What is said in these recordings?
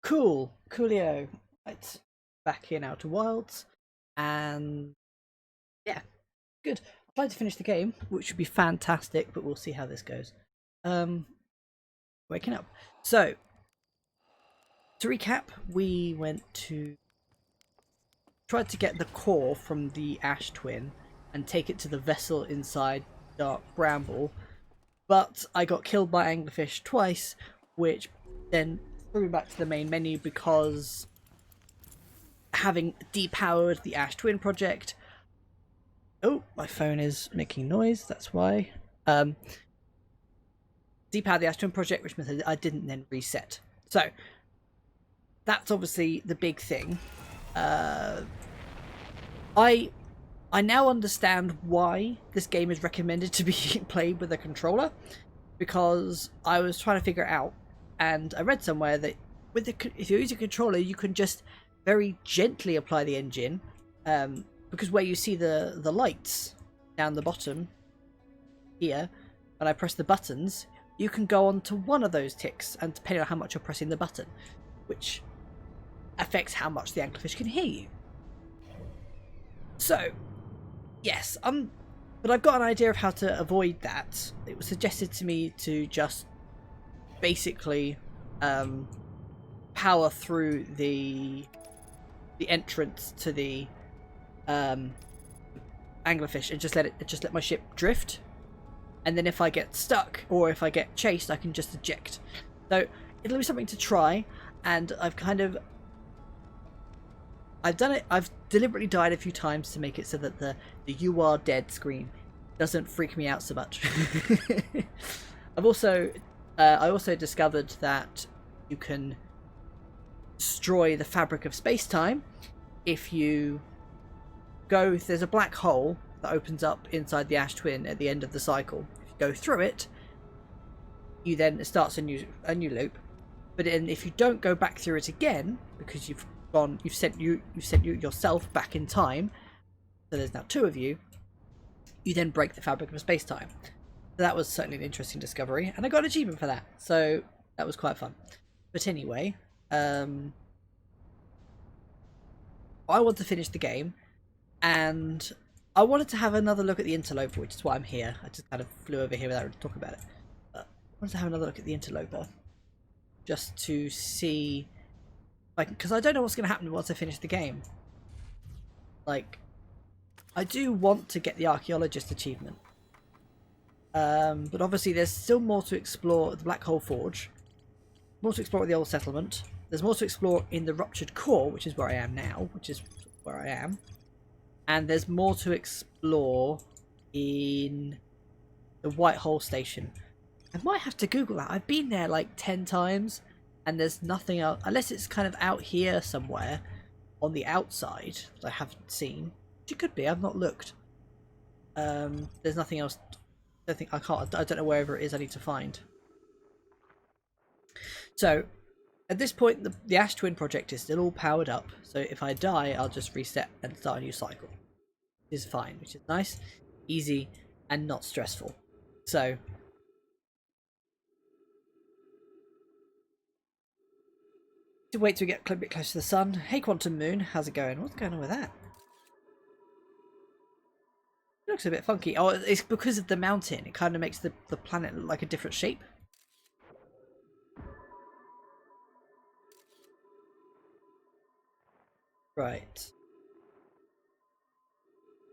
Coolio. Right, back in Outer Wilds, and yeah, good. I'd like to finish the game, which would be fantastic, but we'll see how this goes. Um, Waking up. So to recap, we went to tried to get the core from the Ash Twin and take it to the vessel inside Dark Bramble, but I got killed by Anglerfish twice, which then threw me back to the main menu because having depowered the Ash Twin project. Oh, my phone is making noise. That's why. Um, Depowered the Ash Twin project, which meant that I didn't then reset. So that's obviously the big thing. Uh, I I now understand why this game is recommended to be played with a controller, because I was trying to figure it out, and I read somewhere that if you use a controller, you can just very gently apply the engine, because where you see the lights down the bottom here, when I press the buttons, you can go on to one of those ticks, and depending on how much you're pressing the button, which affects how much the anglerfish can hear you. So, yes, but I've got an idea of how to avoid that. It was suggested to me to just basically power through the entrance to the anglerfish and just let my ship drift, and then if I get stuck or if I get chased, I can just eject. So it'll be something to try, and I've done it. I've deliberately died a few times to make it so that the "you are dead" screen doesn't freak me out so much. I also discovered that you can destroy the fabric of space-time if you go. If there's a black hole that opens up inside the Ash Twin at the end of the cycle. If you go through it, it starts a new loop. But then if you don't go back through it again, because you've sent yourself back in time, so there's now two of you, you then break the fabric of space-time. So that was certainly an interesting discovery, and I got an achievement for that, so that was quite fun. But anyway, I want to finish the game, and I wanted to have another look at the interloper, which is why I'm here. I just kind of flew over here without talking about it. But I wanted to have another look at the interloper, just to see, like, because I don't know what's going to happen once I finish the game. Like, I do want to get the archaeologist achievement, but obviously there's still more to explore at the Black Hole Forge, more to explore at the old settlement. There's more to explore in the ruptured core, which is where I am now, and there's more to explore in the Whitehall station. I might have to Google that. I've been there like 10 times, and there's nothing else, unless it's kind of out here somewhere on the outside that I haven't seen. It could be. I've not looked. There's nothing else. I don't know wherever it is I need to find. So at this point, the Ash Twin project is still all powered up. So if I die, I'll just reset and start a new cycle. Which is fine, which is nice, easy, and not stressful. So to wait till we get a bit closer to the sun. Hey, Quantum Moon, how's it going? What's going on with that? It looks a bit funky. Oh, it's because of the mountain. It kind of makes the planet look like a different shape. Right.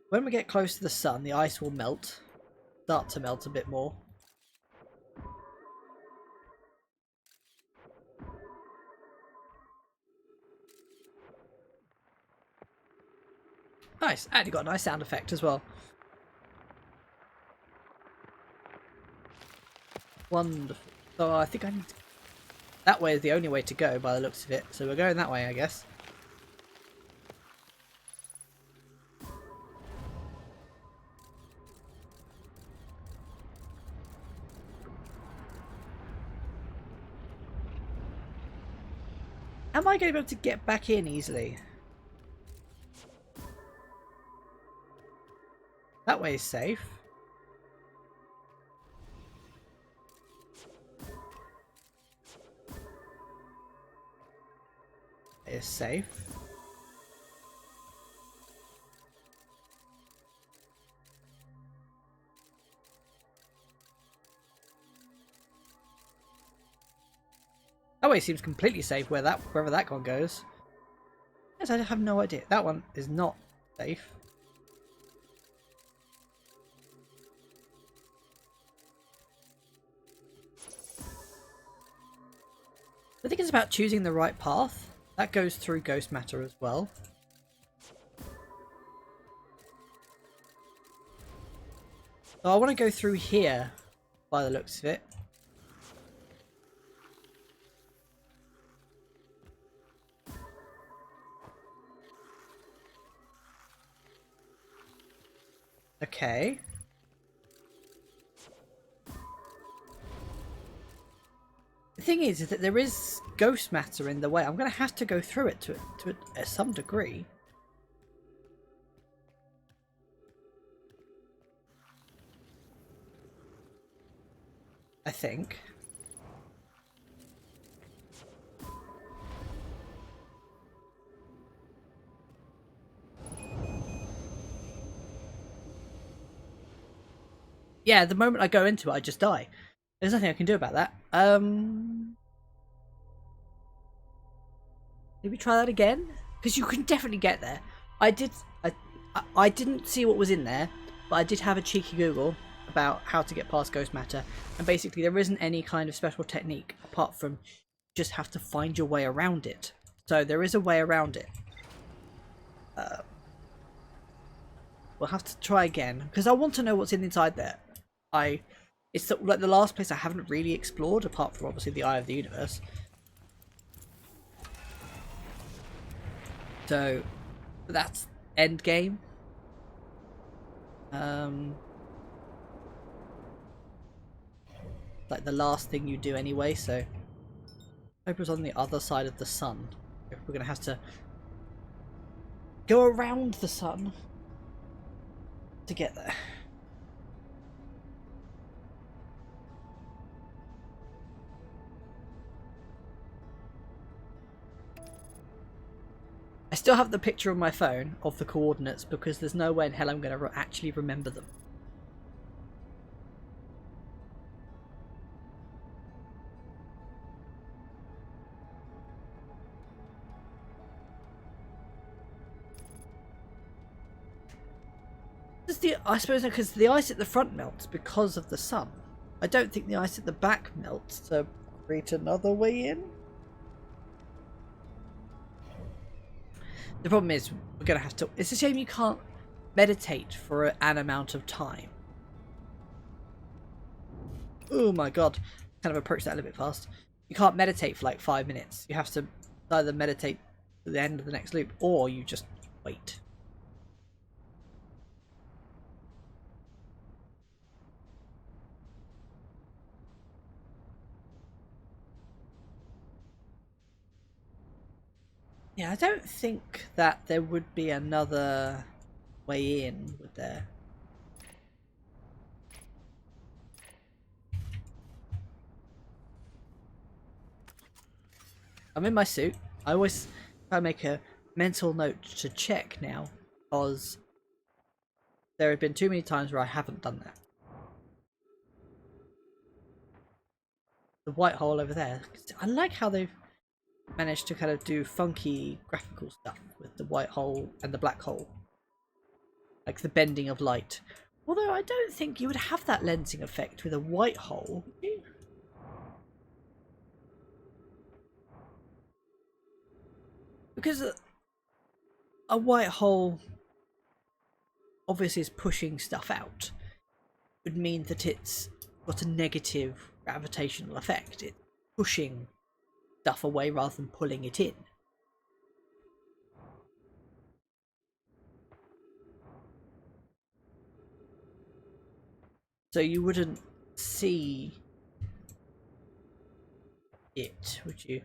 When we get close to the sun, the ice will melt. Start to melt a bit more. Nice. And you got a nice sound effect as well. Wonderful. So I think I need to... That way is the only way to go by the looks of it. So we're going that way, I guess. Am I going to be able to get back in easily? That way is safe. this safe. That way seems completely safe wherever that one goes. Yes, I have no idea. That one is not safe. I think it's about choosing the right path. That goes through ghost matter as well. So I want to go through here by the looks of it. Okay. The thing is that there is ghost matter in the way. I'm going to have to go through it to some degree. I think. Yeah, the moment I go into it, I just die. There's nothing I can do about that. Maybe try that again? Because you can definitely get there. I didn't see what was in there, but I did have a cheeky Google about how to get past ghost matter, and basically there isn't any kind of special technique apart from you just have to find your way around it. So there is a way around it. We'll have to try again because I want to know what's inside there. It's like the last place I haven't really explored apart from obviously the Eye of the Universe. So that's end game. Like the last thing you do anyway, so I hope it's on the other side of the sun. We're gonna have to go around the sun to get there. I still have the picture on my phone of the coordinates because there's no way in hell I'm going to actually remember them. I suppose because the ice at the front melts because of the sun. I don't think the ice at the back melts to create another way in. The problem is we're going to have to... It's a shame you can't meditate for an amount of time. Oh my god. Kind of approached that a little bit fast. You can't meditate for like 5 minutes. You have to either meditate to the end of the next loop or you just wait. Yeah, I don't think that there would be another way in, would there? I'm in my suit. I always try to make a mental note to check now, because there have been too many times where I haven't done that. The white hole over there. I like how they've managed to kind of do funky graphical stuff with the white hole and the black hole. Like the bending of light. Although I don't think you would have that lensing effect with a white hole, would you? Because a white hole obviously is pushing stuff out. Would mean that it's got a negative gravitational effect. It's pushing stuff away rather than pulling it in. So you wouldn't see it, would you?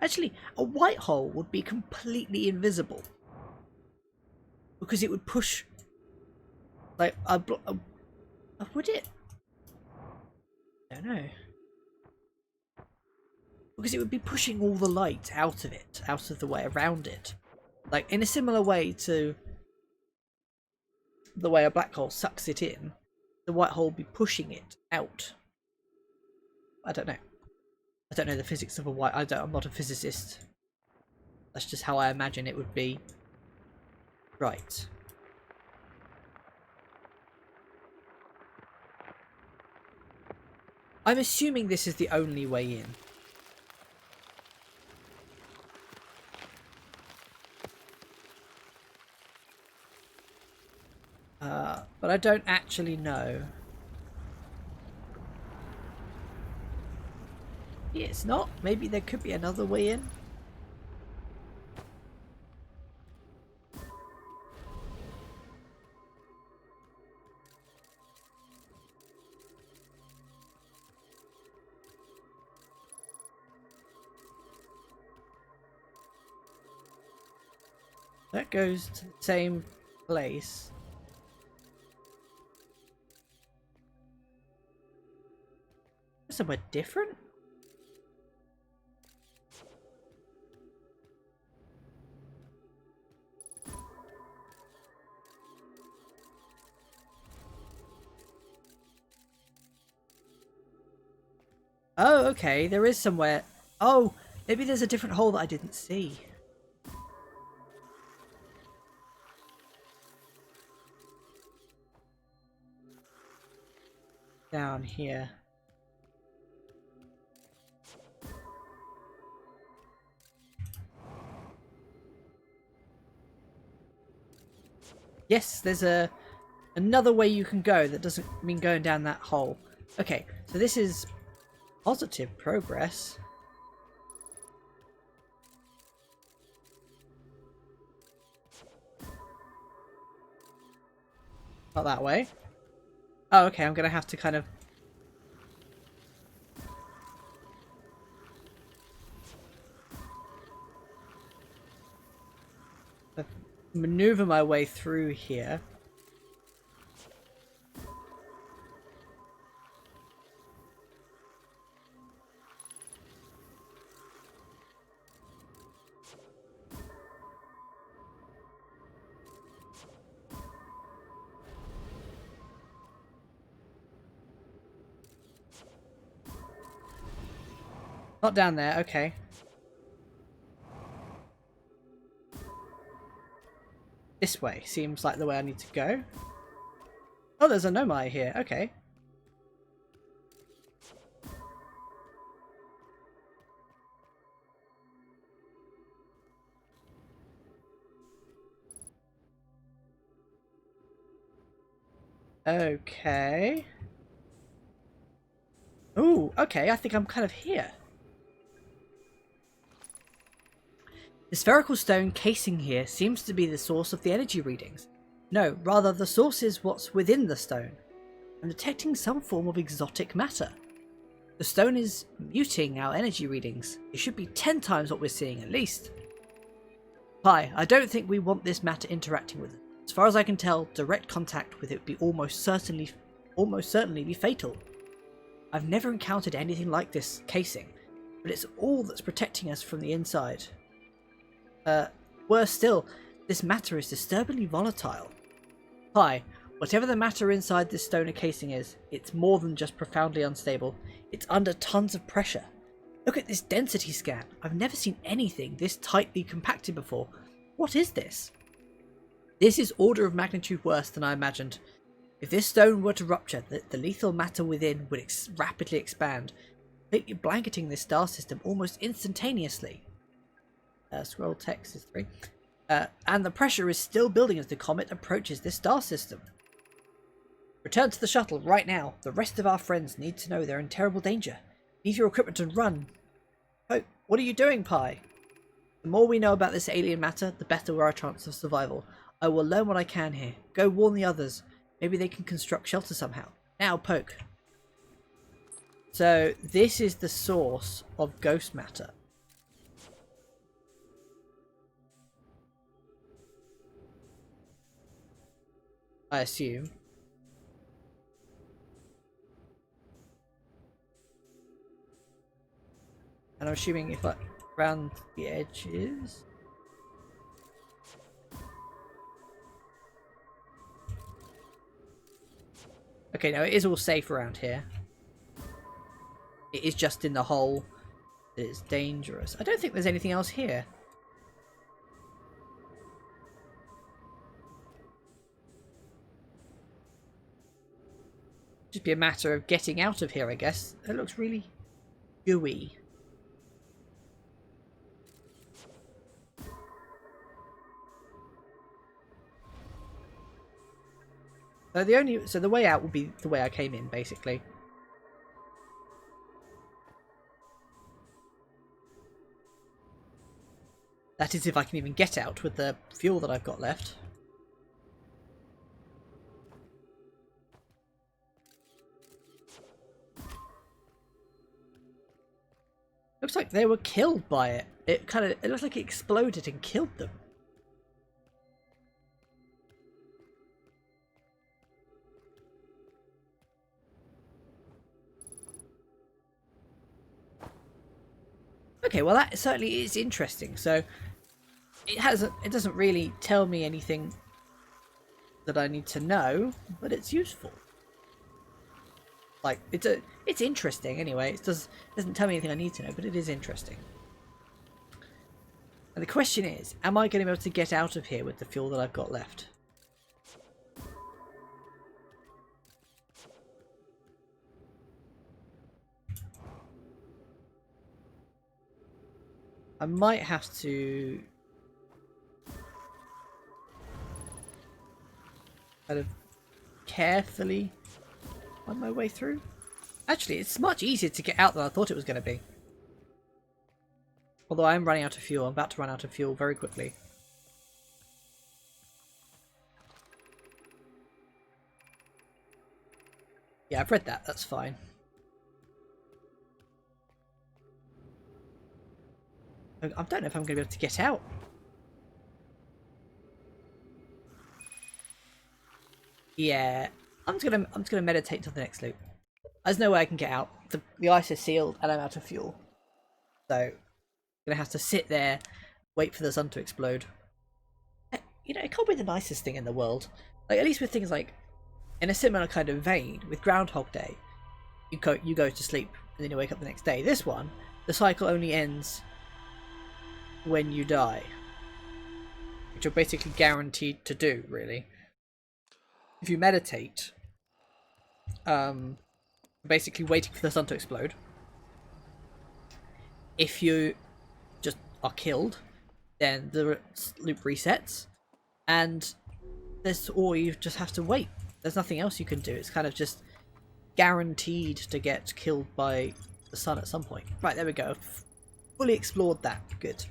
Actually, a white hole would be completely invisible because it would push like would it? I don't know. because it would be pushing all the light out of it, out of the way, around it. Like, in a similar way to the way a black hole sucks it in, the white hole would be pushing it out. I don't know. I don't know the physics of a white... I'm not a physicist. That's just how I imagine it would be. Right. I'm assuming this is the only way in. But I don't actually know. Yeah, it's not. Maybe there could be another way in. That goes to the same place. Somewhere different? Oh, okay. There is somewhere. Oh, maybe there's a different hole that I didn't see. Down here. Yes, there's another way you can go that doesn't mean going down that hole. Okay, so this is positive progress. Not that way. Oh, okay, I'm gonna have to kind of... maneuver my way through here. Not down there, okay. This way seems like the way I need to go. Oh, there's a Nomai here, okay. Okay. Ooh, okay, I think I'm kind of here. The spherical stone casing here seems to be the source of the energy readings. No, rather the source is what's within the stone. I'm detecting some form of exotic matter. The stone is muting our energy readings. It should be 10 times what we're seeing at least. Pi, I don't think we want this matter interacting with it. As far as I can tell, direct contact with it would be almost certainly be fatal. I've never encountered anything like this casing, but it's all that's protecting us from the inside. Worse still, this matter is disturbingly volatile. Pi, whatever the matter inside this stoner casing is, it's more than just profoundly unstable. It's under tons of pressure. Look at this density scan. I've never seen anything this tightly compacted before. What is this? This is order of magnitude worse than I imagined. If this stone were to rupture, the lethal matter within would rapidly expand, completely blanketing this star system almost instantaneously. Scroll text is 3. And the pressure is still building as the comet approaches this star system. Return to the shuttle right now. The rest of our friends need to know they're in terrible danger. Leave your equipment and run. Oh, what are you doing, Pi? The more we know about this alien matter, the better our chance of survival. I will learn what I can here. Go warn the others. Maybe they can construct shelter somehow. Now, Poke. So, this is the source of ghost matter. I assume. And I'm assuming if I round the edges. Okay, now it is all safe around here. It is just in the hole that it's dangerous. I don't think there's anything else here. Just be a matter of getting out of here, I guess. It looks really gooey. So the way out will be the way I came in, basically. That is if I can even get out with the fuel that I've got left. Looks like they were killed by it. It looks like it exploded and killed them. Okay, well that certainly is interesting. So it doesn't really tell me anything that I need to know, but it's useful. Like it's interesting anyway. It doesn't tell me anything I need to know, but it is interesting. And the question is, am I going to be able to get out of here with the fuel that I've got left? I might have to kind of carefully find my way through. Actually, it's much easier to get out than I thought it was going to be. Although I am running out of fuel. I'm about to run out of fuel very quickly. Yeah, I've read that. That's fine. I don't know if I'm going to be able to get out. Yeah, I'm just gonna meditate till the next loop. There's no way I can get out. The ice is sealed and I'm out of fuel. So I'm gonna have to sit there, wait for the sun to explode. You know, it can't be the nicest thing in the world. Like, at least with things like, in a similar kind of vein, with Groundhog Day, you go to sleep and then you wake up the next day. This one, the cycle only ends when you die, which you're basically guaranteed to do, really. If you meditate, basically waiting for the sun to explode. If you just are killed, then the loop resets, and or you just have to wait. There's nothing else you can do. It's kind of just guaranteed to get killed by the sun at some point. Right, there we go. Fully explored that. Good.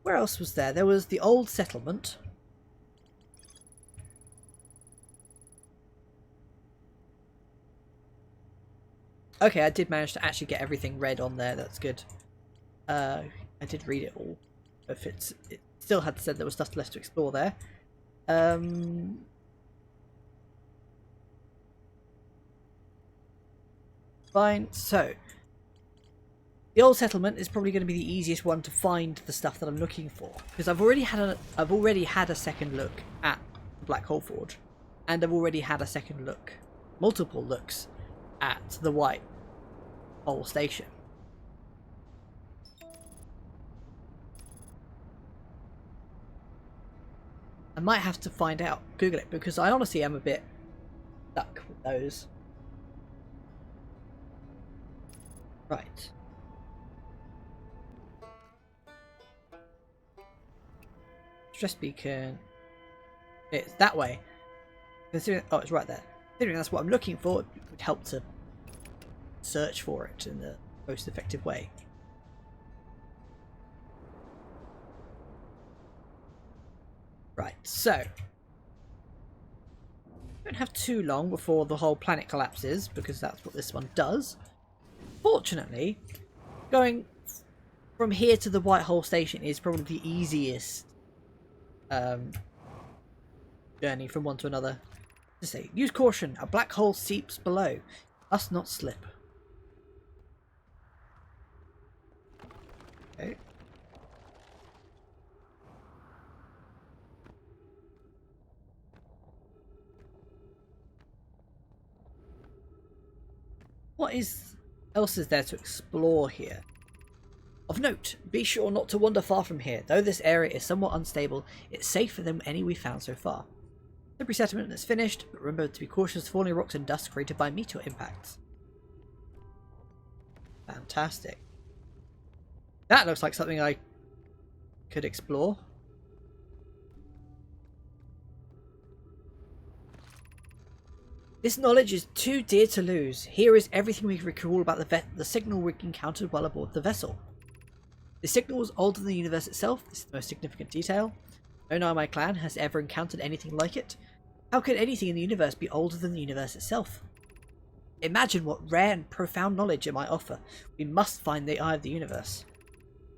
Where else was there? There was the old settlement. Okay, I did manage to actually get everything read on there. That's good. I did read it all. If it still had said there was stuff left to explore there. Fine. So the old settlement is probably going to be the easiest one to find the stuff that I'm looking for, because I've already had a second look at the Black Hole Forge, and I've already had a second look, multiple looks, at the White Hole Station. I might have to find out, Google it, because I honestly am a bit stuck with those. Right. Stress beacon. It's that way. Considering, oh, it's right there. Considering that's what I'm looking for, it would help to search for it in the most effective way. Right, so don't have too long before the whole planet collapses, because that's what this one does. Fortunately, going from here to the White Hole Station is probably the easiest journey from one to another. Just say, use caution, a black hole seeps below. Must not slip. Okay. What else is there to explore here? Of note, be sure not to wander far from here. Though this area is somewhat unstable, it's safer than any we've found so far. The resettlement is finished, but remember to be cautious of falling rocks and dust created by meteor impacts. Fantastic. That looks like something I could explore. This knowledge is too dear to lose. Here is everything we can recall about the signal we encountered while aboard the vessel. The signal was older than the universe itself. This is the most significant detail. No Nomai clan has ever encountered anything like it. How could anything in the universe be older than the universe itself? Imagine what rare and profound knowledge it might offer. We must find the eye of the universe.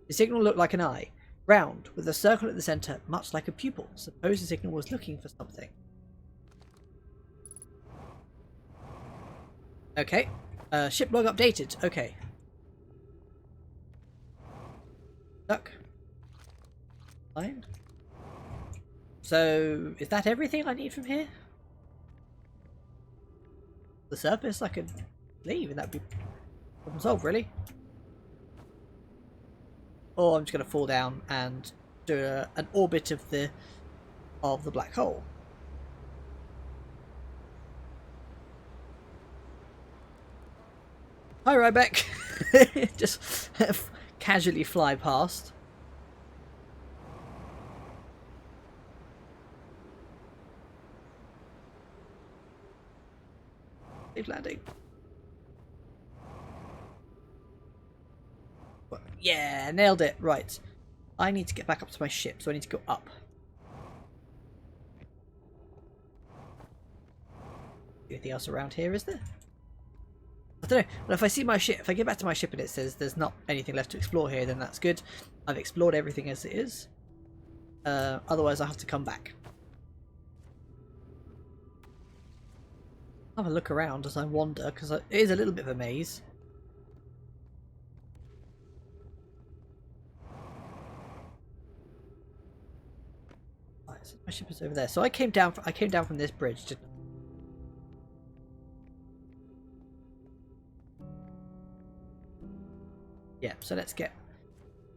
The signal looked like an eye, round, with a circle at the centre, much like a pupil. Suppose the signal was looking for something. Okay. Ship log updated. Okay. Duck. Fine. So, is that everything I need from here? The surface I could leave and that'd be problem solved, really. Or I'm just going to fall down and do an orbit of the black hole. Hi, Ryback. Just casually fly past. Safe landing. Yeah, nailed it. Right. I need to get back up to my ship, so I need to go up. Anything else around here, is there? I don't know. Well, if I see my ship, if I get back to my ship and it says there's not anything left to explore here, then that's good. I've explored everything as it is. Otherwise, I have to come back. Have a look around as I wander, because it is a little bit of a maze. Right, so my ship is over there. So I came down from this bridge, didn't I? Yeah, so let's get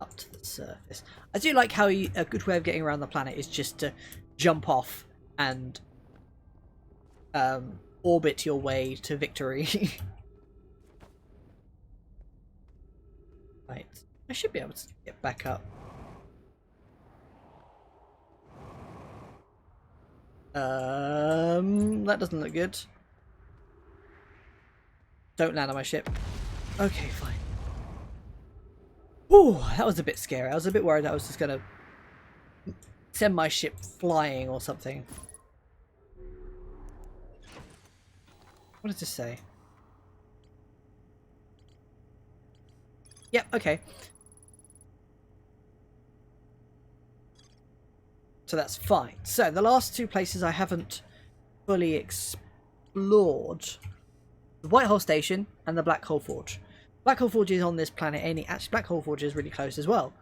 up to the surface. I do like how a good way of getting around the planet is just to jump off and orbit your way to victory. Right, I should be able to get back up. That doesn't look good. Don't land on my ship. Okay, fine. Ooh, that was a bit scary. I was a bit worried that I was just gonna send my ship flying or something. What does this say? Yep, okay. So that's fine. So the last two places I haven't fully explored: the White Hole Station and the Black Hole Forge. Black Hole Forge is on this planet. Actually, Black Hole Forge is really close as well,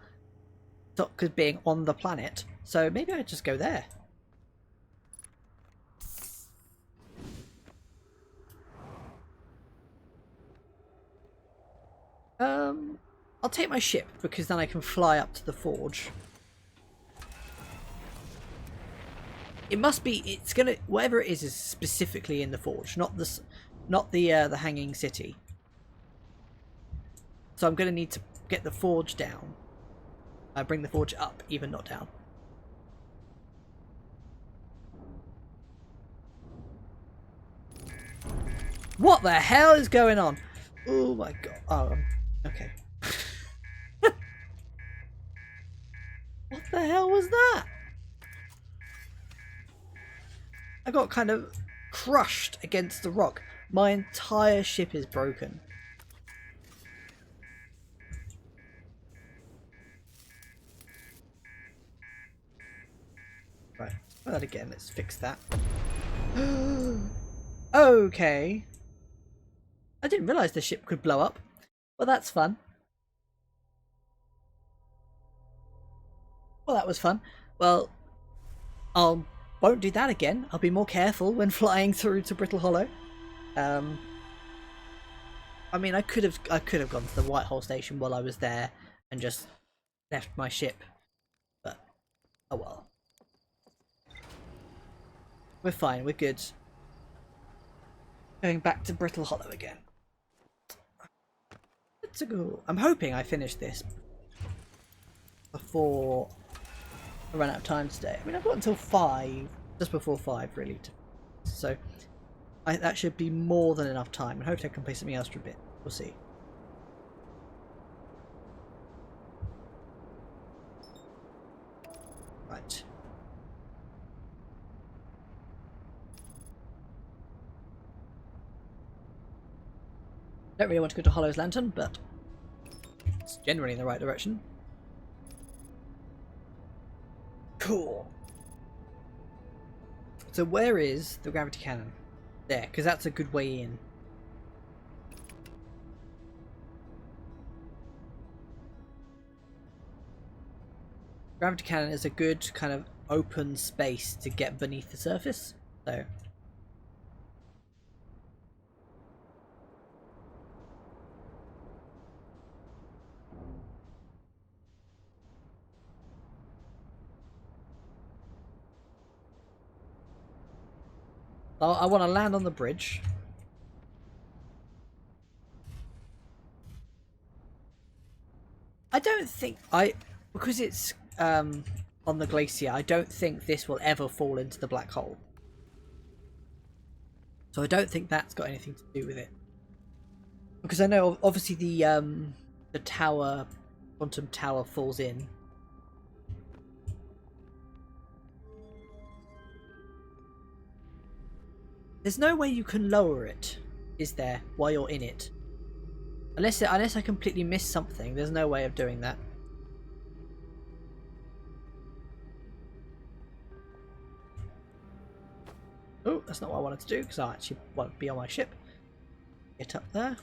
because being on the planet. So maybe I just go there. I'll take my ship because then I can fly up to the forge. It must be. It's gonna. Whatever it is specifically in the forge, not the hanging city. So I'm gonna need to get the forge down. Bring the forge up, even not down. What the hell is going on? Oh my god. Oh, okay. What the hell was that? I got kind of crushed against the rock. My entire ship is broken. Right, try that again. Let's fix that. Okay. I didn't realise the ship could blow up. Well, that's fun. Well, that was fun. Well, I won't do that again. I'll be more careful when flying through to Brittle Hollow. Um, I mean, I could have gone to the Whitehall station while I was there and just left my ship, but oh well. We're fine. We're good. Going back to Brittle Hollow again. Let's go. I'm hoping I finish this before I run out of time today. I mean, I've got until 5, just before 5, really. So that should be more than enough time. And hopefully I can play something else for a bit. We'll see. Right. Don't really want to go to Hollow's Lantern, but it's generally in the right direction. Cool. So where is the gravity cannon? There, because that's a good way in. Gravity cannon is a good kind of open space to get beneath the surface. So I want to land on the bridge. I don't think because it's on the glacier, I don't think this will ever fall into the black hole. So I don't think that's got anything to do with it. Because I know obviously the tower, quantum tower, falls in. There's no way you can lower it, is there, while you're in it? Unless I completely missed something, there's no way of doing that. Oh, that's not what I wanted to do, because I actually want to be on my ship. Get up there.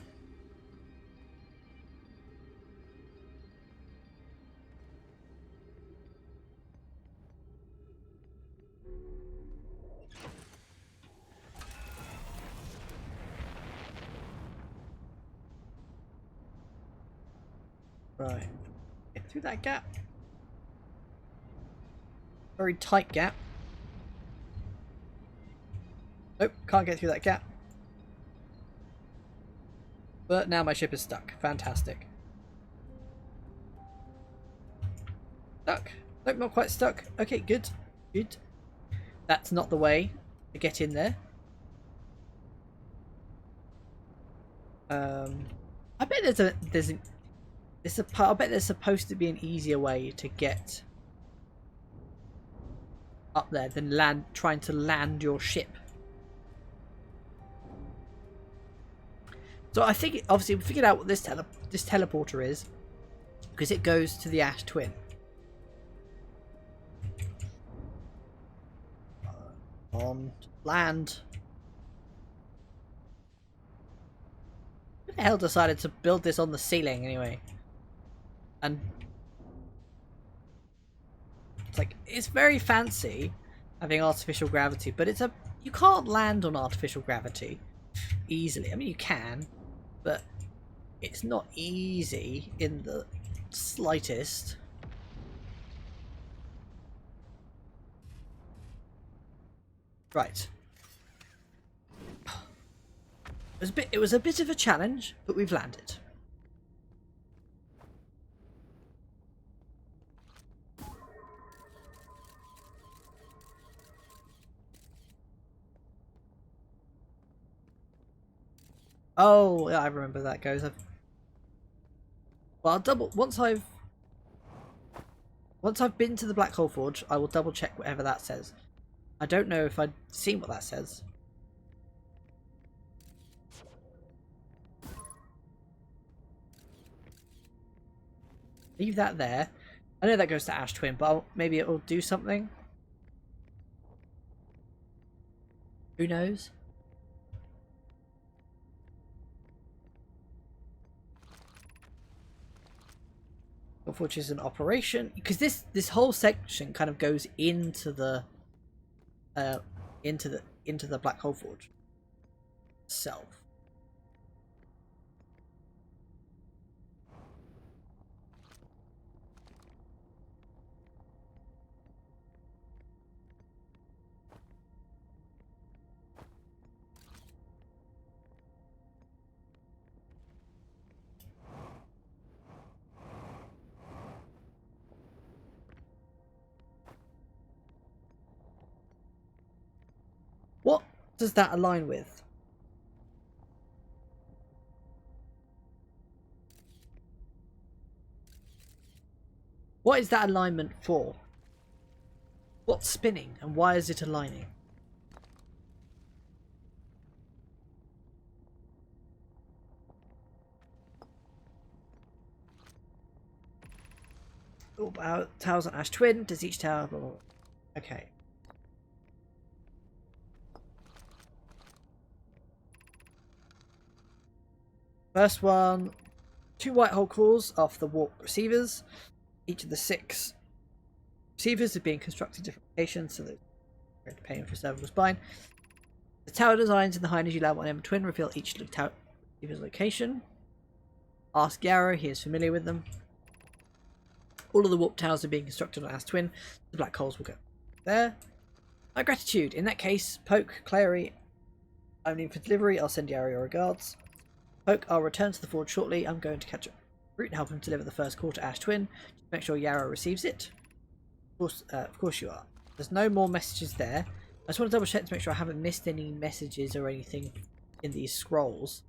Right. Get through that gap. Very tight gap. Nope, can't get through that gap. But now my ship is stuck. Fantastic. Stuck. Nope, not quite stuck. Okay, good. Good. That's not the way to get in there. I bet I bet there's supposed to be an easier way to get up there than trying to land your ship. So I think obviously we figured out what this teleporter is, because it goes to the Ash Twin. On land. Who the hell decided to build this on the ceiling anyway? And it's like, it's very fancy having artificial gravity, but you can't land on artificial gravity easily. I mean, you can, but it's not easy in the slightest. Right. It was a bit of a challenge, but we've landed. Oh, yeah, I remember that goes. Well, I'll double once I've been to the Black Hole Forge, I will double check whatever that says. I don't know if I'd seen what that says. Leave that there. I know that goes to Ash Twin, but maybe it will do something. Who knows? Forge is an operation because this whole section kind of goes into the Black Hole Forge itself. What does that align with? What is that alignment for? What's spinning and why is it aligning? Oh, towers on Ash Twin. Does each tower... Okay. First one, 2 white hole cores off the warp receivers. Each of the 6 receivers are being constructed in different locations, so they're going to pay for cervical spine. The tower designs in the high energy lab on M Twin reveal each tower receiver's location. Ask Yarrow, he is familiar with them. All of the warp towers are being constructed on Ash Twin. The black holes will go there. My gratitude. In that case, Poke, Clary, I'm leaving for delivery. I'll send Yarrow your regards. Poke, I'll return to the forge shortly. I'm going to catch up Root and help him deliver the first core to Ash Twin. Just make sure Yarrow receives it. Of course you are. There's no more messages there. I just want to double check to make sure I haven't missed any messages or anything in these scrolls.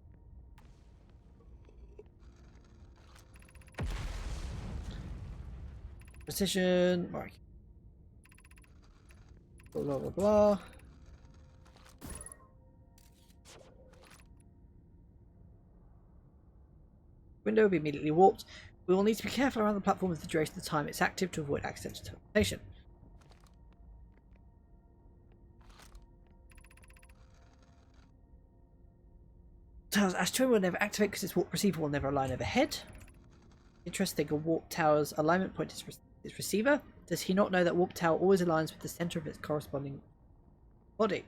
Precision, right. Blah blah blah. Window will be immediately warped. We will need to be careful around the platform for the duration of the time it's active to avoid accidental teleportation. Towers Ash Twin will never activate because its warp receiver will never align overhead. Interesting, a warp tower's alignment point is its receiver. Does he not know that warp tower always aligns with the center of its corresponding body?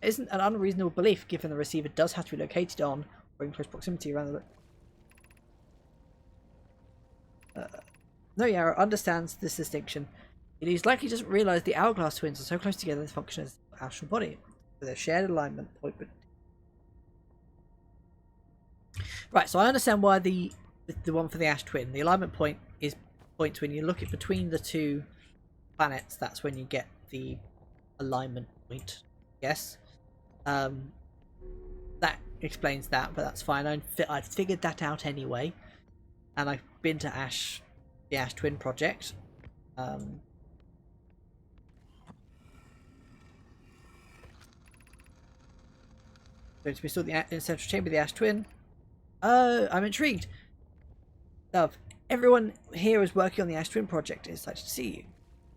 It isn't an unreasonable belief given the receiver does have to be located on or in close proximity around the... No, Yarrow understands this distinction. It is likely he doesn't realise the Hourglass twins are so close together they function as an astral body, with a shared alignment point. Right, so I understand why the one for the Ash Twin, the alignment point is points when you look at between the 2 planets. That's when you get the alignment point. Yes. That explains that, but that's fine. I'd figured that out anyway, and I've been to the Ash Twin project. Going to be stored in the central chamber of the Ash Twin. Oh, I'm intrigued. Love, everyone here is working on the Ash Twin project. It's excited to see you.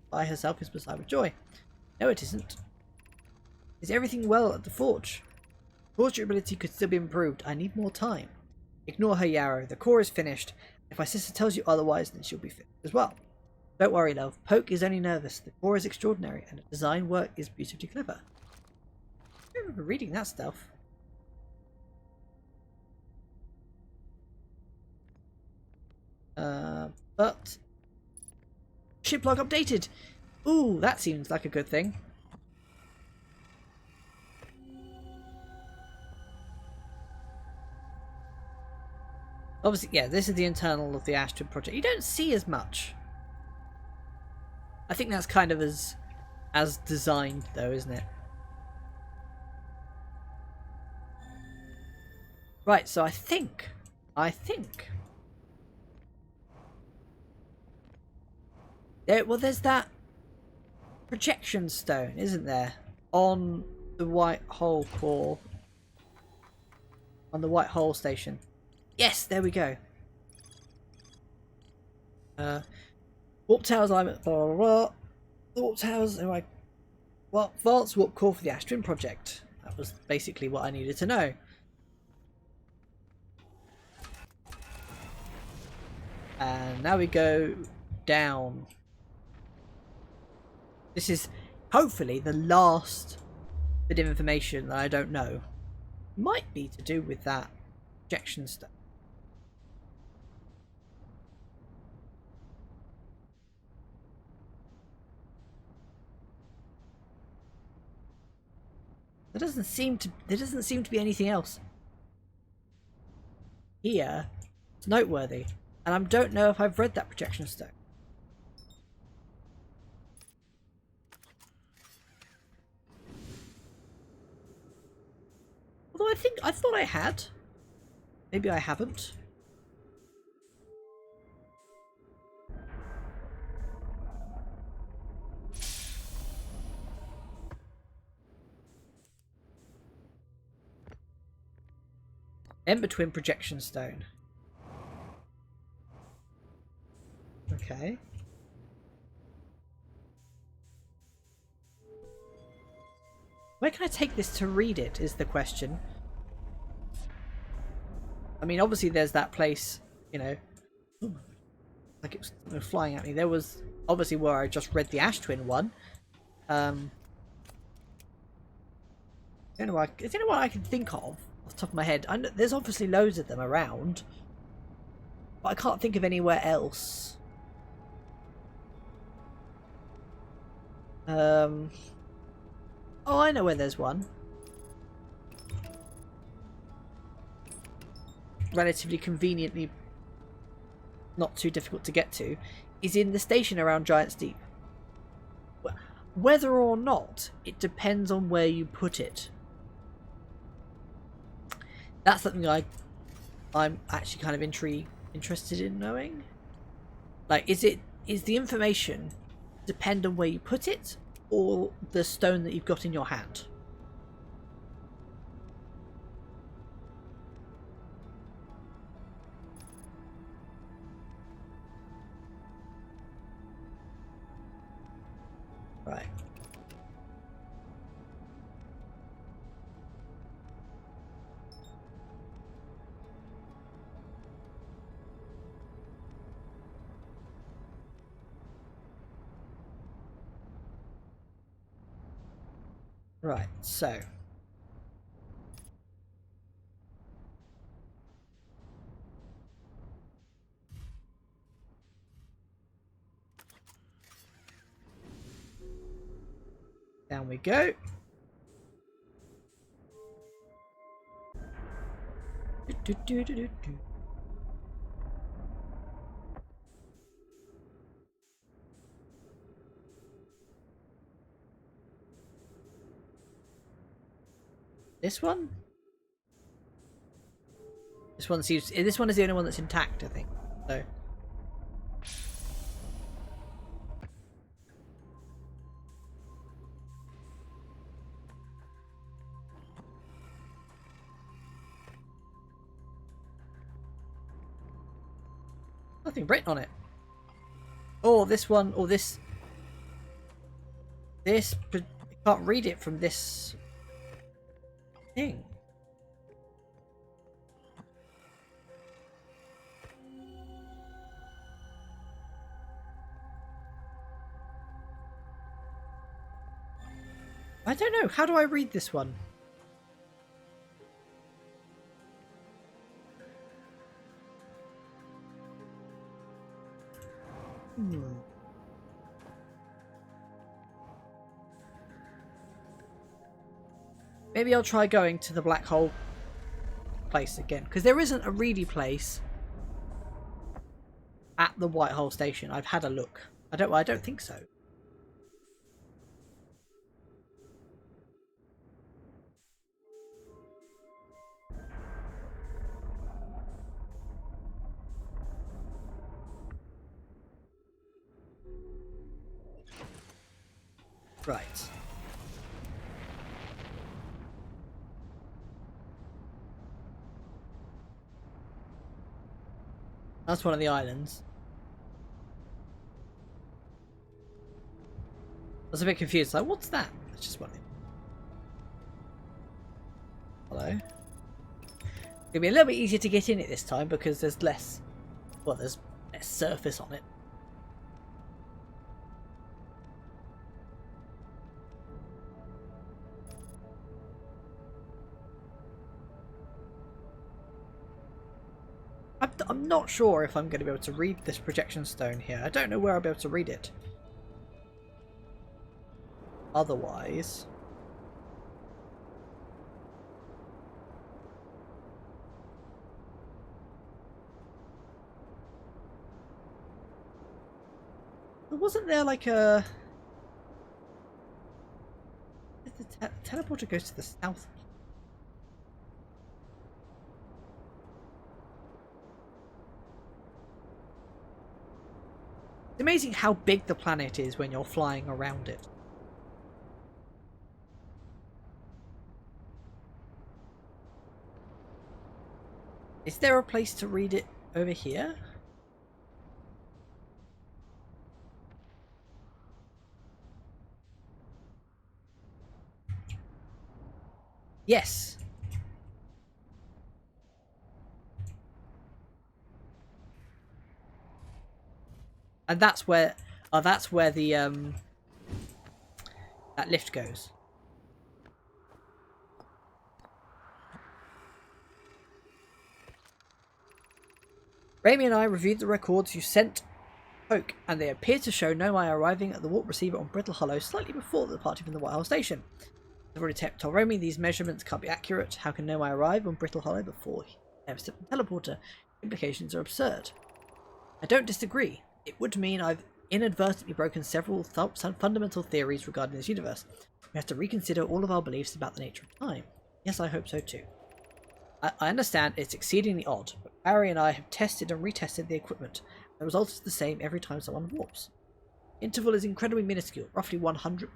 By herself is beside with joy. No, it isn't. Is everything well at the forge? Forge durability could still be improved. I need more time. Ignore her, Yarrow. The core is finished. If my sister tells you otherwise, then she'll be finished as well. Don't worry, love. Poke is only nervous. The core is extraordinary, and the design work is beautifully clever. I remember reading that stuff. But ship log updated. Ooh, that seems like a good thing. Obviously, yeah, this is the internal of the Ash Twin project. You don't see as much. I think that's kind of as designed, though, isn't it? Right, so I think there's that projection stone, isn't there, on the white hole core, on the white hole station. Yes, there we go. Warp towers alignment, blah blah blah. The warp towers, anyway. Well, advanced warp core for the Ash Twin project. That was basically what I needed to know. And now we go down. This is hopefully the last bit of information that I don't know. Might be to do with that projection stuff. There doesn't seem to be anything else here. It's noteworthy, and I don't know if I've read that projection stone. Although I thought I had. Maybe I haven't. Ember Twin projection stone. Okay. Where can I take this to read it is the question. I mean, obviously there's that place, you know, like it was flying at me. There was obviously where I just read the Ash Twin one. I don't know what I can think of off the top of my head. There's obviously loads of them around, but I can't think of anywhere else. Oh, I know where there's one. Relatively conveniently, not too difficult to get to, is in the station around Giant's Deep. Whether or not, it depends on where you put it. That's something I'm actually kind of interested in knowing. Like, is the information depend on where you put it, or the stone that you've got in your hand? Right. Right, so down we go. This one? This one is the only one that's intact, I think. So nothing written on it. Oh, this one, or this. I can't read it from this thing. I don't know. How do I read this one? Maybe I'll try going to the black hole place again, because there isn't a reedy place at the White Hole station. I've had a look. I don't think so. Right. That's one of the islands. I was a bit confused. Like, what's that? It's just one. Hello. It'll be a little bit easier to get in it this time because there's less. Well, there's Let's surface on it. I'm not sure if I'm going to be able to read this projection stone here. I don't know where I'll be able to read it. Otherwise... Wasn't there like a... The teleporter goes to the south. It's amazing how big the planet is when you're flying around it. Is there a place to read it over here? Yes. And that's where the that lift goes. Raimi and I reviewed the records you sent Poke, and they appear to show Nomai arriving at the warp receiver on Brittle Hollow slightly before the departure from the Whitehall station. I've already told Raimi these measurements can't be accurate. How can Nomai arrive on Brittle Hollow before he ever stepped in the teleporter? Implications are absurd. I don't disagree. It would mean I've inadvertently broken several fundamental theories regarding this universe. We have to reconsider all of our beliefs about the nature of time. Yes, I hope so too. I understand it's exceedingly odd, but Barry and I have tested and retested the equipment. The result is the same every time someone warps. The interval is incredibly minuscule, roughly 100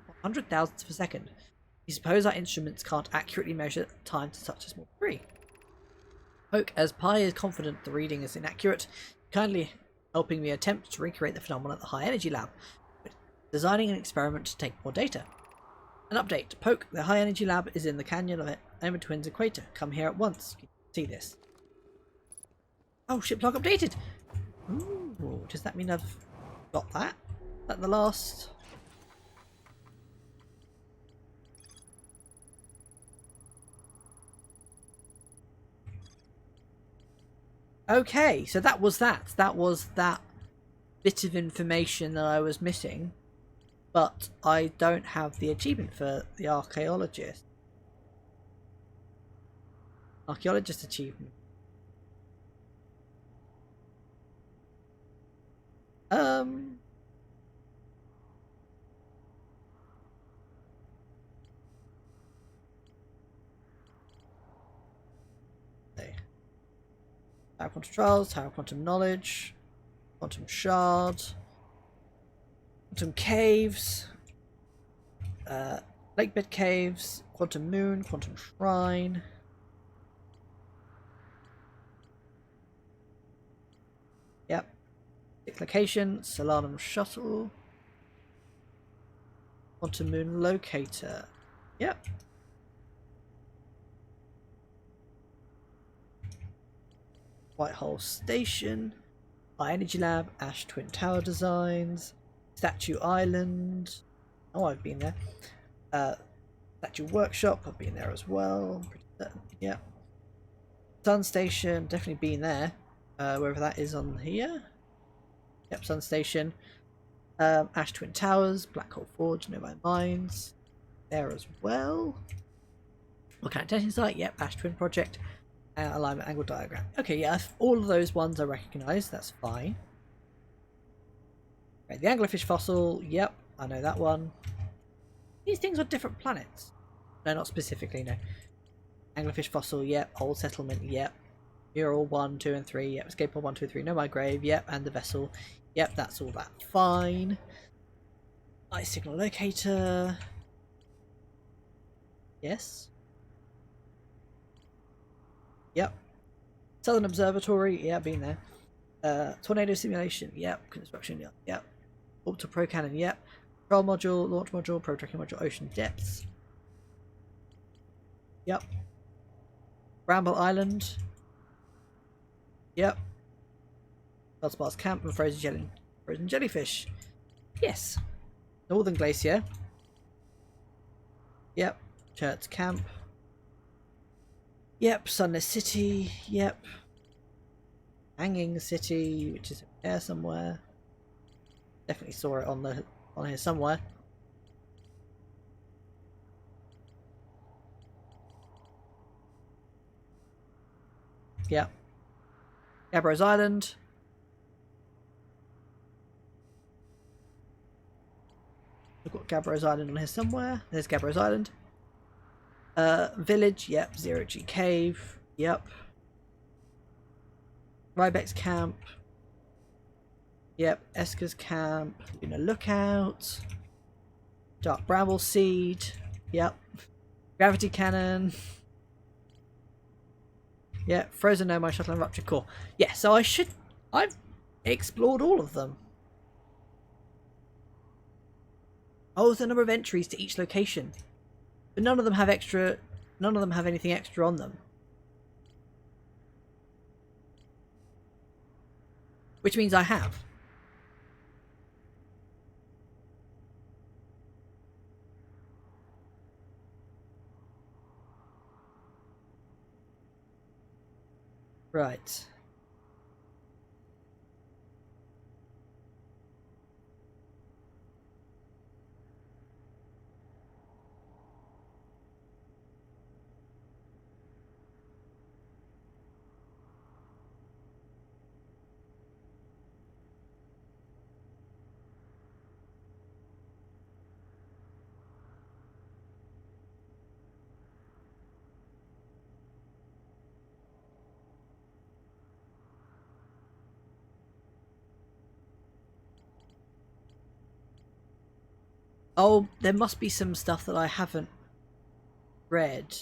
thousandths of a second. You suppose our instruments can't accurately measure time to such a small degree? Poke, as Pi is confident the reading is inaccurate, kindly helping me attempt to recreate the phenomenon at the High Energy Lab, but designing an experiment to take more data. An update. Poke, the High Energy Lab is in the canyon of Emma Twins Equator. Come here at once. You can see this. Oh, ship log updated! Ooh, does that mean I've got that? Is that the last? Okay, so that was that. That was that bit of information that I was missing. But I don't have the achievement for the archaeologist. Archaeologist achievement. Tower Quantum Trials, Tower Quantum Knowledge, Quantum Shard, Quantum Caves, Lakebed Caves, Quantum Moon, Quantum Shrine. Yep. Location, Solanum Shuttle, Quantum Moon Locator. Yep. Whitehall Station, High Energy Lab, Ash Twin Tower Designs, Statue Island. Oh, I've been there. Statue Workshop, I've been there as well. Yeah. Sun Station, definitely been there. Wherever that is on here. Yep, Sun Station. Ash Twin Towers, Black Hole Forge, Nomai Mines. There as well. Volcanic Testing Site, yep, Ash Twin Project. Alignment Angle Diagram. Okay, yeah, all of those ones I recognise, that's fine. Okay, the Anglerfish Fossil, yep, I know that one. These things are different planets. No, not specifically, no. Anglerfish Fossil, yep. Old Settlement, yep. Mural 1, 2 and 3, yep. Escape Pod 1, 2 and 3, Nomai Grave, yep. And the Vessel, yep, that's all that. Fine. Ice Signal Locator. Yes. Yep. Southern Observatory, yeah, been there. Tornado Simulation, yep. Construction, yep. Orbital Pro Cannon, yep. Control Module, Launch Module, Pro Tracking Module, Ocean Depths. Yep. Bramble Island. Yep. Feldspat's camp and frozen jellyfish. Yes. Northern Glacier. Yep. Church camp. Yep. Sunless City. Yep. Hanging City, which is there somewhere. Definitely saw it on here somewhere. Yep. Gabbros Island. I've got Gabbros Island on here somewhere. There's Gabbros Island. Village, yep. Zero G Cave, yep. Rybeck's camp. Yep. Esker's camp. Lunar Lookout. Dark Bramble Seed. Yep. Gravity Cannon. Yeah. Frozen Nomai Shuttle and Ruptured Core. Yeah, so I've explored all of them. Oh, the number of entries to each location. But none of them have anything extra on them. Which means I have. Right. Oh, there must be some stuff that I haven't read.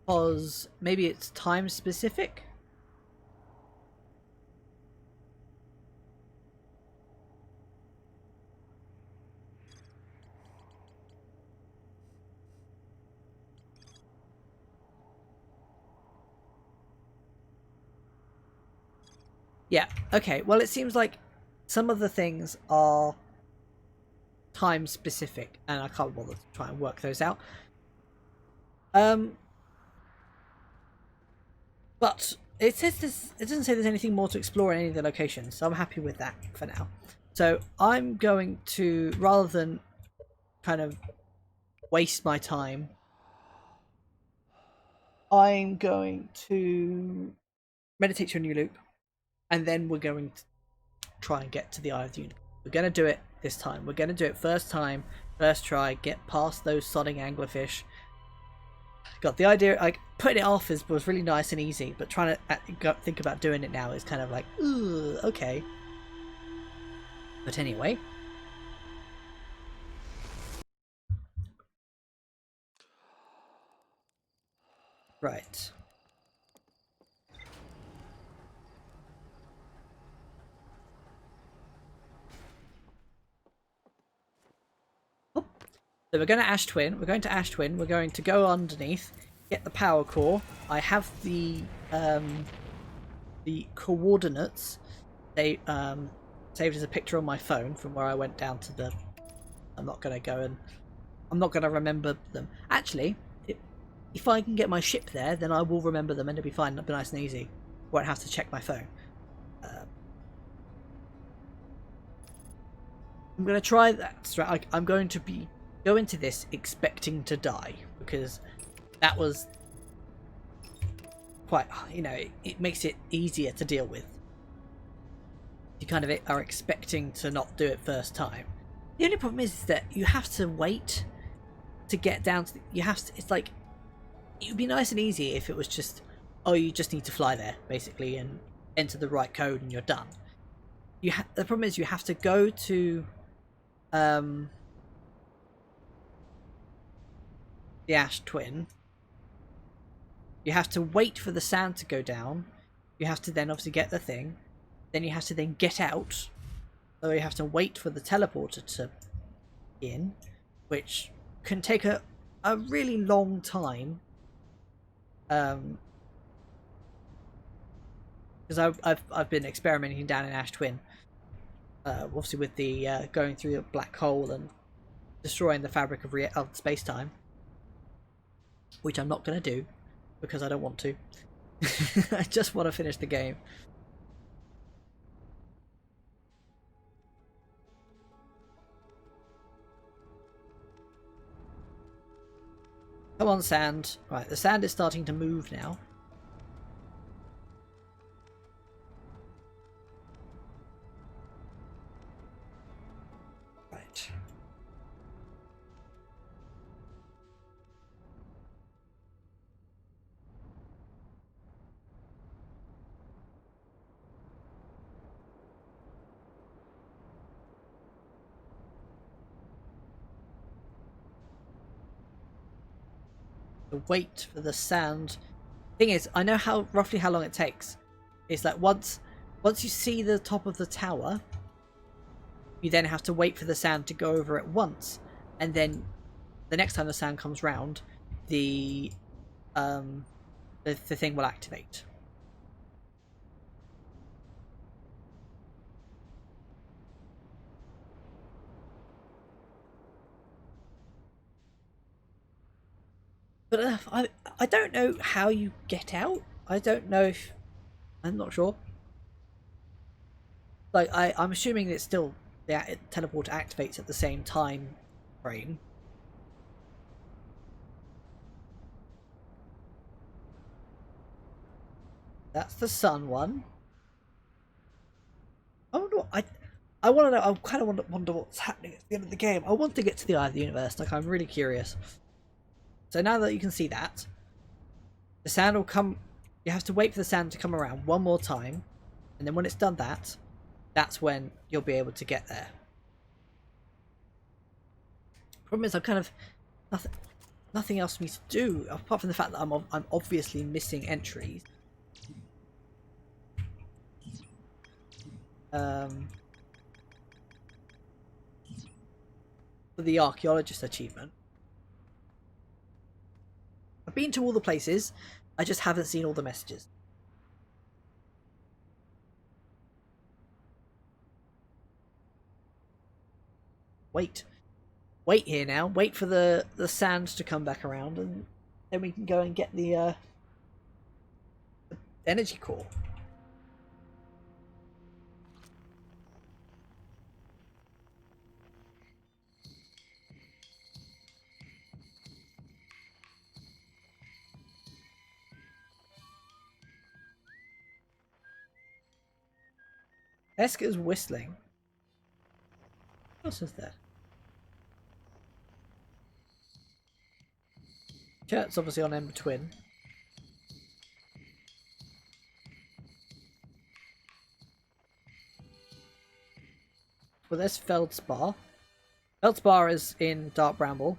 Because maybe it's time specific? Yeah, okay. Well, it seems like some of the things are time specific, and I can't bother to try and work those out. But it says this. It doesn't say there's anything more to explore in any of the locations, so I'm happy with that for now. So I'm going to, rather than kind of waste my time, I'm going to meditate to a new loop, and then we're going to try and get to the Eye of the Unicorn. We're going to do it this time. We're going to do it first time, first try, get past those sodding anglerfish. Got the idea, like, putting it off was really nice and easy, but trying to think about doing it now is kind of like, ooh, okay. But anyway. Right. Oh. So we're going to Ash Twin. We're going to Ash Twin. We're going to go underneath, get the power core. I have the coordinates. They saved as a picture on my phone from where I went down to the. I'm not going to remember them. Actually, if I can get my ship there, then I will remember them and it'll be fine. It'll be nice and easy. Won't have to check my phone. I'm going to try that. I'm going to go into this expecting to die, because that was quite, it makes it easier to deal with. You kind of are expecting to not do it first time. The only problem is that you have to wait to get down to it's like, it would be nice and easy if it was just, oh, you just need to fly there basically and enter the right code and you're done. The problem is you have to go to the Ash Twin. You have to wait for the sand to go down. You have to then obviously get the thing. Then you have to then get out. So you have to wait for the teleporter to in, which can take a really long time. To because I've been experimenting down in Ash Twin, obviously with the going through the black hole and destroying the fabric of space time, which I'm not going to do because I don't want to. I just want to finish the game. Come on, sand. Right, the sand is starting to move now. Right. The wait for the sand. Thing is, I know roughly how long it takes. It's like once you see the top of the tower, you then have to wait for the sand to go over it once, and then the next time the sand comes round, the thing will activate. But I don't know how you get out. I don't know if I'm not sure. Like I'm assuming it's still the teleport activates at the same time frame. That's the sun one. I wonder what I want to know. I kind of wonder what's happening at the end of the game. I want to get to the Eye of the Universe. Like I'm really curious. So now that you can see that, the sand will come. You have to wait for the sand to come around one more time, and then when it's done that, that's when you'll be able to get there. Problem is, I'm kind of nothing else for me to do apart from the fact that I'm obviously missing entries. For the archaeologist achievement. I've been to all the places, I just haven't seen all the messages. Wait here now. Wait for the sand to come back around, and then we can go and get the energy core. Esker's whistling. What else is there? Kurt's obviously on Ember Twin. Well, there's Feldspar. Feldspar is in Dark Bramble.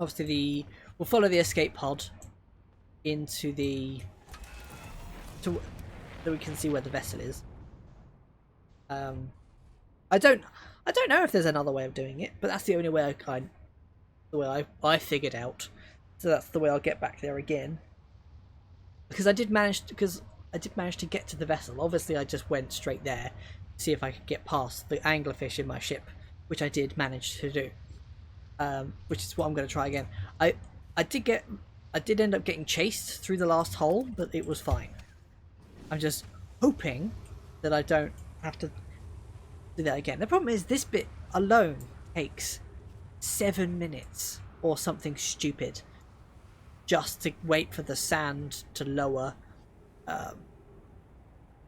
Obviously, we'll follow the escape pod into so we can see where the vessel is. I don't know if there's another way of doing it, but that's the only way I figured out. So that's the way I'll get back there again. Because I did manage to get to the vessel. Obviously, I just went straight there to see if I could get past the anglerfish in my ship, which I did manage to do. Which is what I'm going to try again. I did end up getting chased through the last hole, but it was fine. I'm just hoping that I don't have to do that again. The problem is this bit alone takes 7 minutes or something stupid just to wait for the sand to lower.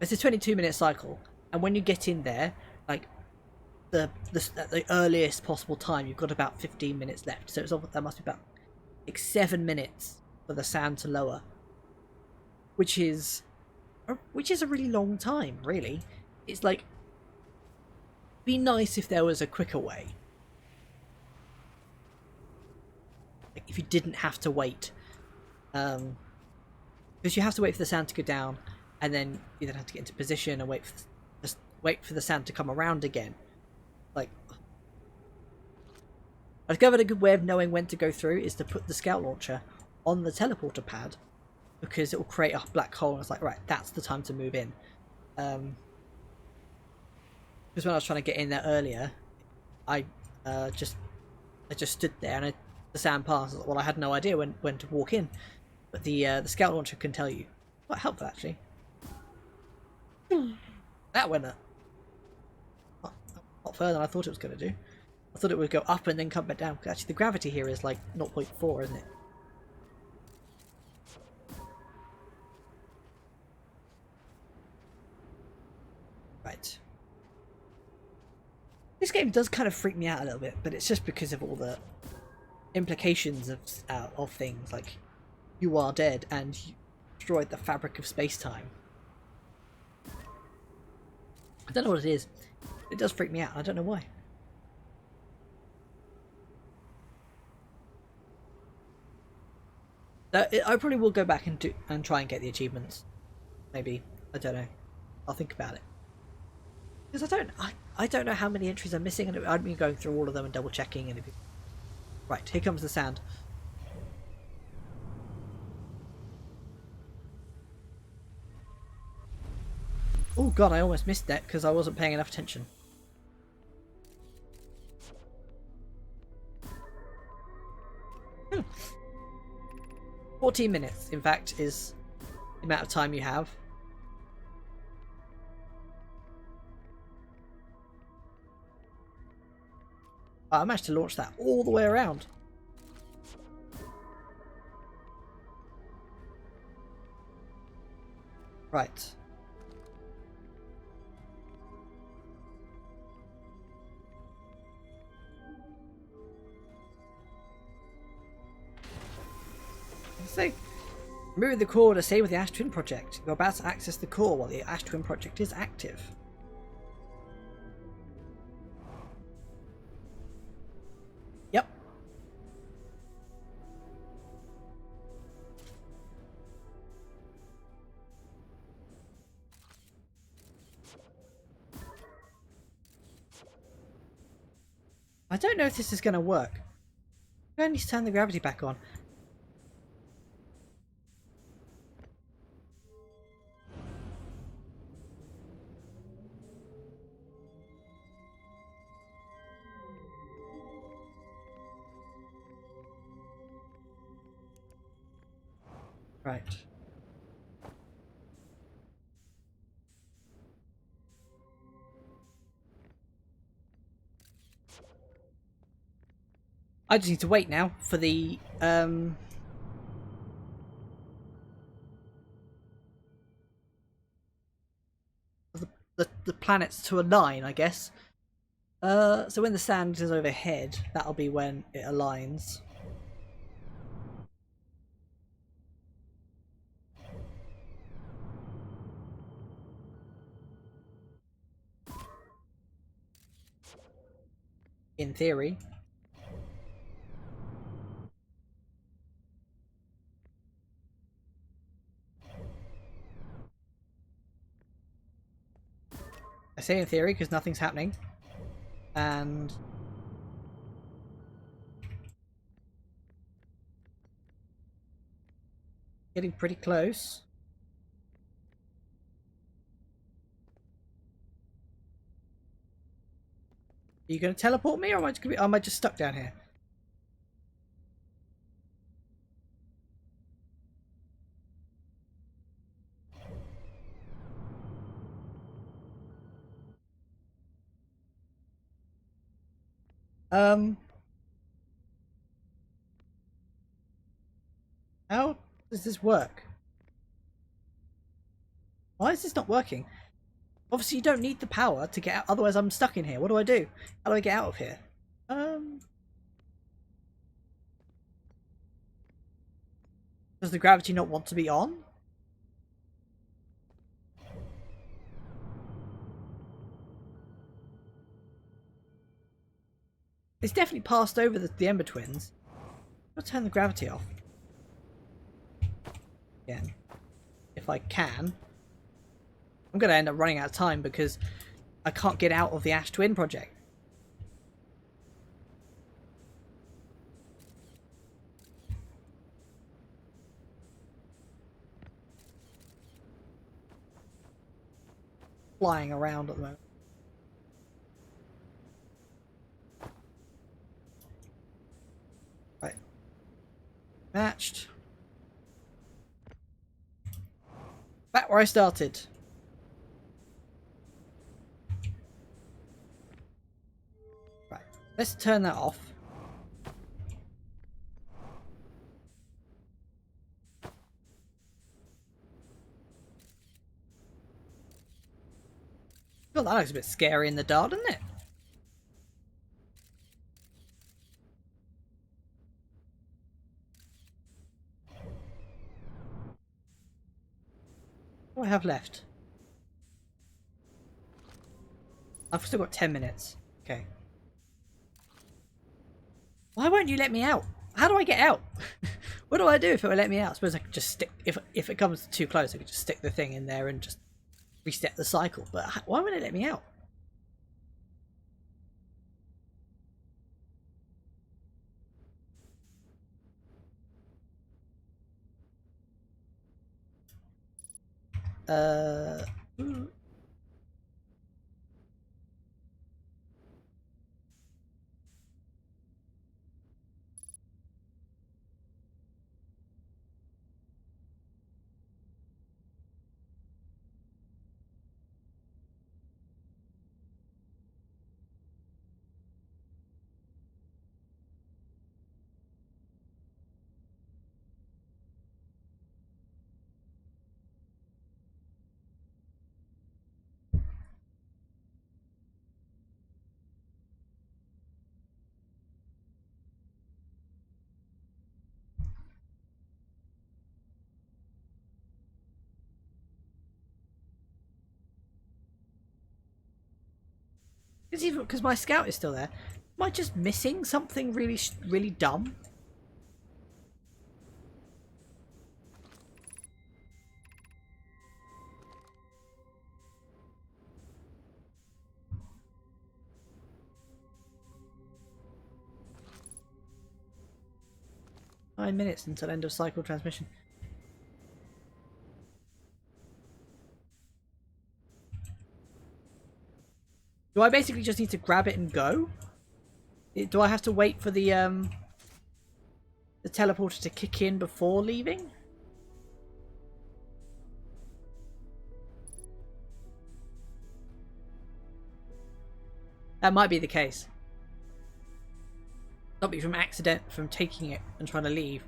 It's a 22-minute cycle, and when you get in there, like at the earliest possible time, you've got about 15 minutes left. So that must be about like 7 minutes for the sand to lower, which is a really long time. Really, it's like, be nice if there was a quicker way. Like if you didn't have to wait, because you have to wait for the sand to go down, and then you then have to get into position and wait for the sand to come around again. Like, I discovered a good way of knowing when to go through is to put the scout launcher on the teleporter pad, because it will create a black hole and it's like, right, that's the time to move in. Because when I was trying to get in there earlier, I just stood there and the sound passed. Well, I had no idea when to walk in, but the scout launcher can tell you. Quite helpful, actually. That went a lot further than I thought it was going to do. I thought it would go up and then come back down. Actually, the gravity here is like 0.4, isn't it? Right. This game does kind of freak me out a little bit, but it's just because of all the implications of things like you are dead and you destroyed the fabric of space-time. I don't know what it is. It does freak me out. I don't know why. I probably will go back and try and get the achievements. Maybe. I don't know. I'll think about it. Because I don't know how many entries I'm missing, and I'd been going through all of them and double checking. And right, here comes the sound. Oh god, I almost missed that because I wasn't paying enough attention. Hmm. 14 minutes, in fact, is the amount of time you have. I managed to launch that all the way around. Right. So, removing the core to stay with the Ash Twin project. You're about to access the core while the Ash Twin project is active. Yep. I don't know if this is going to work. I need to turn the gravity back on. Right. I just need to wait now for the the planets to align, I guess. So when the sand is overhead, that'll be when it aligns. In theory. I say in theory because nothing's happening. And getting pretty close. Are you going to teleport me, or am I just stuck down here? How does this work? Why is this not working? Obviously you don't need the power to get out, otherwise I'm stuck in here. What do I do? How do I get out of here? Does the gravity not want to be on? It's definitely passed over the Ember Twins. I'll turn the gravity off. Again. If I can. I'm going to end up running out of time because I can't get out of the Ash Twin project. flying around at the moment. Right. Matched. Back where I started. Right. Let's turn that off. Well, that looks a bit scary in the dark, doesn't it? What do I have left? I've still got 10 minutes. Okay. Why won't you let me out? How do I get out? What do I do if it will let me out? I suppose I could just stick... If it comes too close, I could just stick the thing in there and just reset the cycle. But why won't it let me out? Uh... It's even because my scout is still there. Am I just missing something really, really dumb? Nine minutes until end of cycle transmission. Do I basically just need to grab it and go? Do I have to wait for the teleporter to kick in before leaving? That might be the case. Stop me from taking it and trying to leave.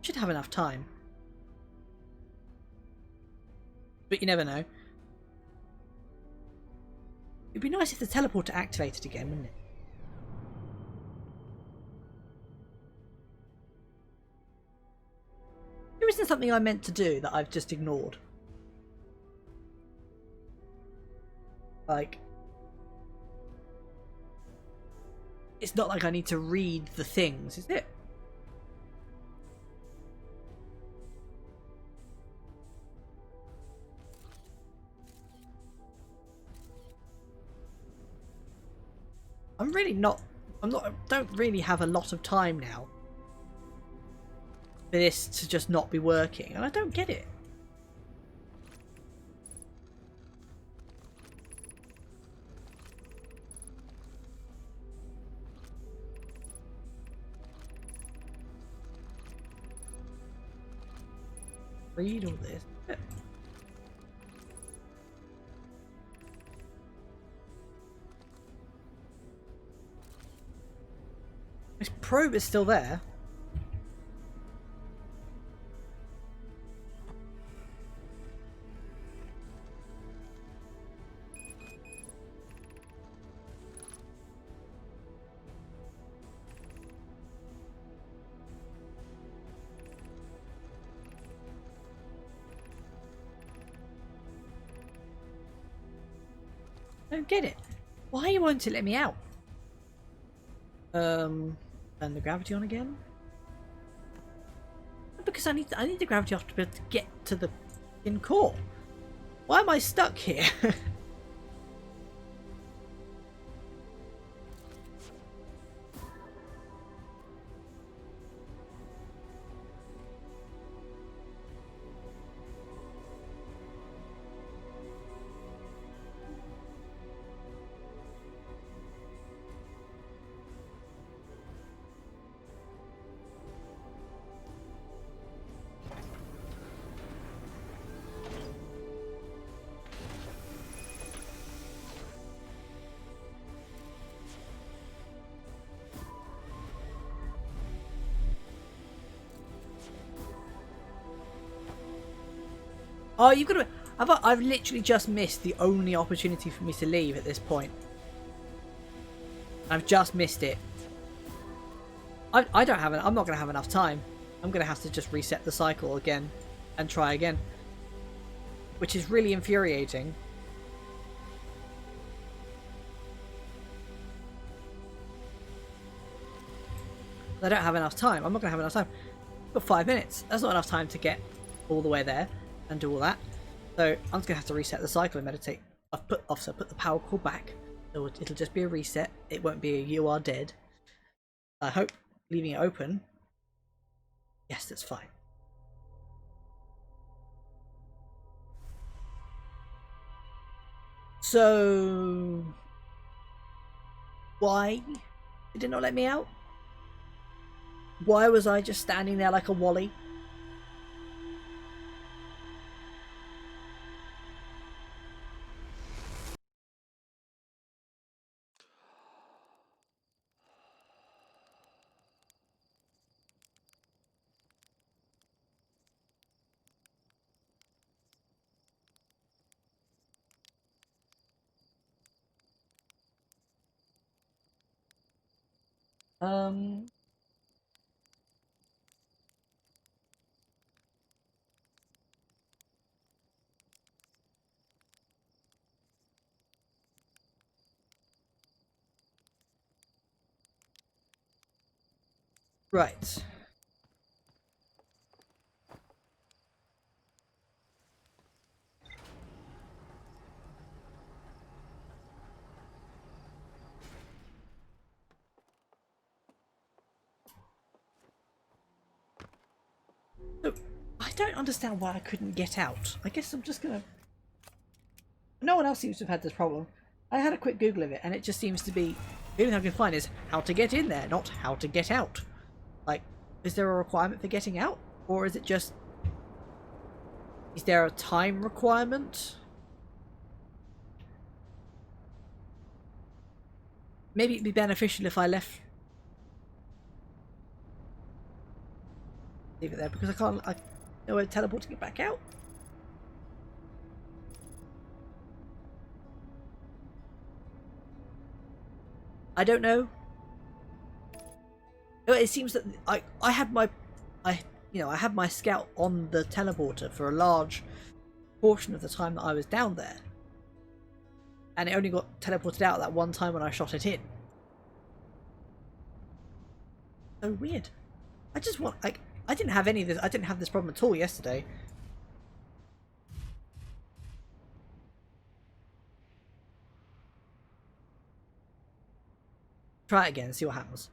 Should have enough time. But you never know. It'd be nice if the teleporter activated again, wouldn't it? There isn't something I meant to do that I've just ignored. Like, it's not like I need to read the things, is it? Don't really have a lot of time now for this to just not be working, and I don't get it. Read all this. This probe is still there. I don't get it. Why won't it let me out? Turn the gravity on again. Because I need the gravity off to be able to get to the core. Why am I stuck here? Oh, you've got to. I've literally just missed the only opportunity for me to leave at this point. I've just missed it. I don't have. I'm not going to have enough time. I'm going to have to just reset the cycle again and try again, which is really infuriating. I don't have enough time. I'm not going to have enough time. I've got 5 minutes. That's not enough time to get all the way there and do all that. So I'm just going to have to reset the cycle and meditate. I've put the power cord back. So it'll just be a reset. It won't be a you are dead. I hope leaving it open. Yes, that's fine. So why did it not let me out? Why was I just standing there like a Wally? Right. So, I don't understand why I couldn't get out. I guess I'm just gonna... No one else seems to have had this problem. I had a quick Google of it, and it just seems to be... The only thing I can find is how to get in there, not how to get out. Like, is there a requirement for getting out? Or is it just... Is there a time requirement? Maybe it'd be beneficial if I left... Leave it there, because I can't... No way teleporting it back out. I don't know. It seems that I had my I had my scout on the teleporter for a large portion of the time that I was down there, and it only got teleported out that one time when I shot it in. So weird. I just want I didn't have any of this. I didn't have this problem at all yesterday. Try it again and see what happens.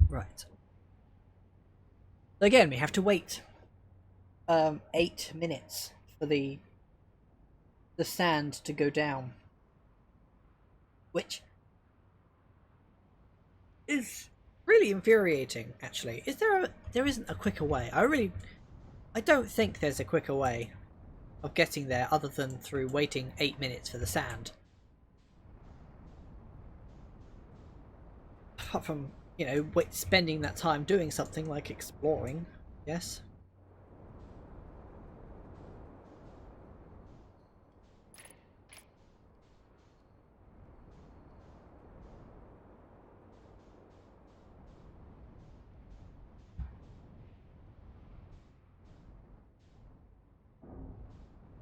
Right. So again, we have to wait 8 minutes for the sand to go down, which is really infuriating. Actually, there isn't a quicker way. I don't think there's a quicker way of getting there other than through waiting 8 minutes for the sand. Apart from, spending that time doing something like exploring, yes.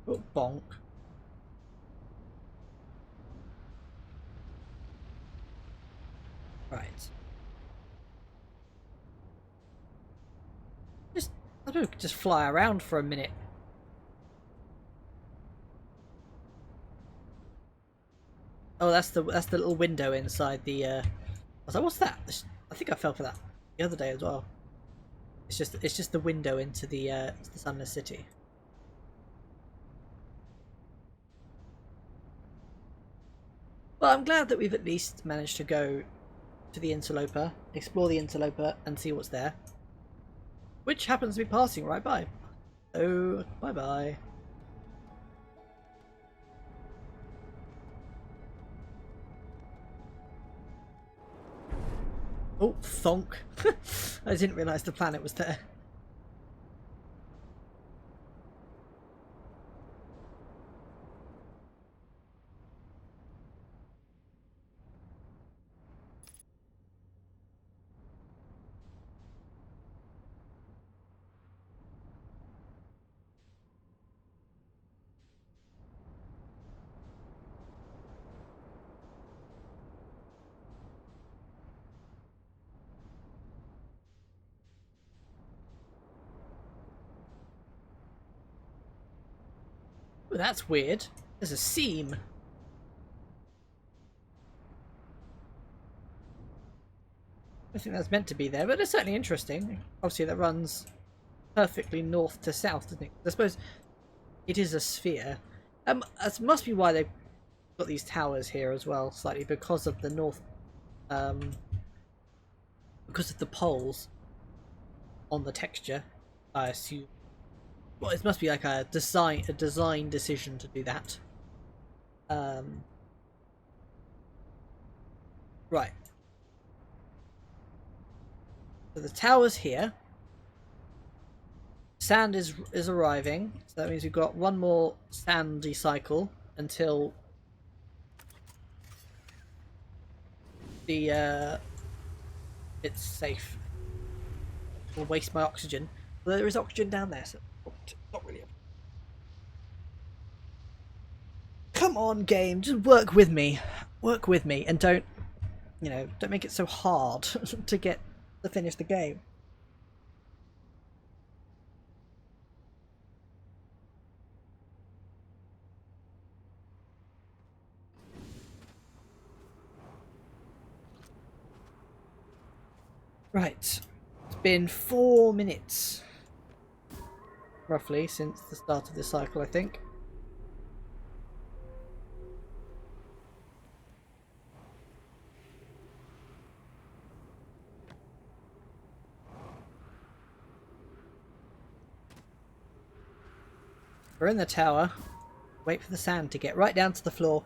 Oh, bonk. Right. I don't know, just fly around for a minute. Oh, that's the little window inside the. I was like, what's that? I think I fell for that the other day as well. It's just the window into the Sunless City. Well, I'm glad that we've at least managed to go to the interloper, explore the interloper, and see what's there. Which happens to be passing right by. Oh, bye-bye. Oh, thonk. I didn't realise the planet was there. Oh, that's weird. There's a seam. I think that's meant to be there, but it's certainly interesting. Obviously, that runs perfectly north to south, doesn't it? I suppose it is a sphere. That must be why they've got these towers here as well, slightly because of the north, um, because of the poles on the texture. I assume. Well, it must be like a design decision to do that. Um, right. So the tower's here. Sand is arriving, so that means we've got one more sandy cycle until the it's safe. Will waste my oxygen. Well, there is oxygen down there, so not really. Come on, game, just work with me, and don't don't make it so hard to finish the game. Right, it's been 4 minutes roughly since the start of this cycle, I think. We're in the tower. Wait for the sand to get right down to the floor.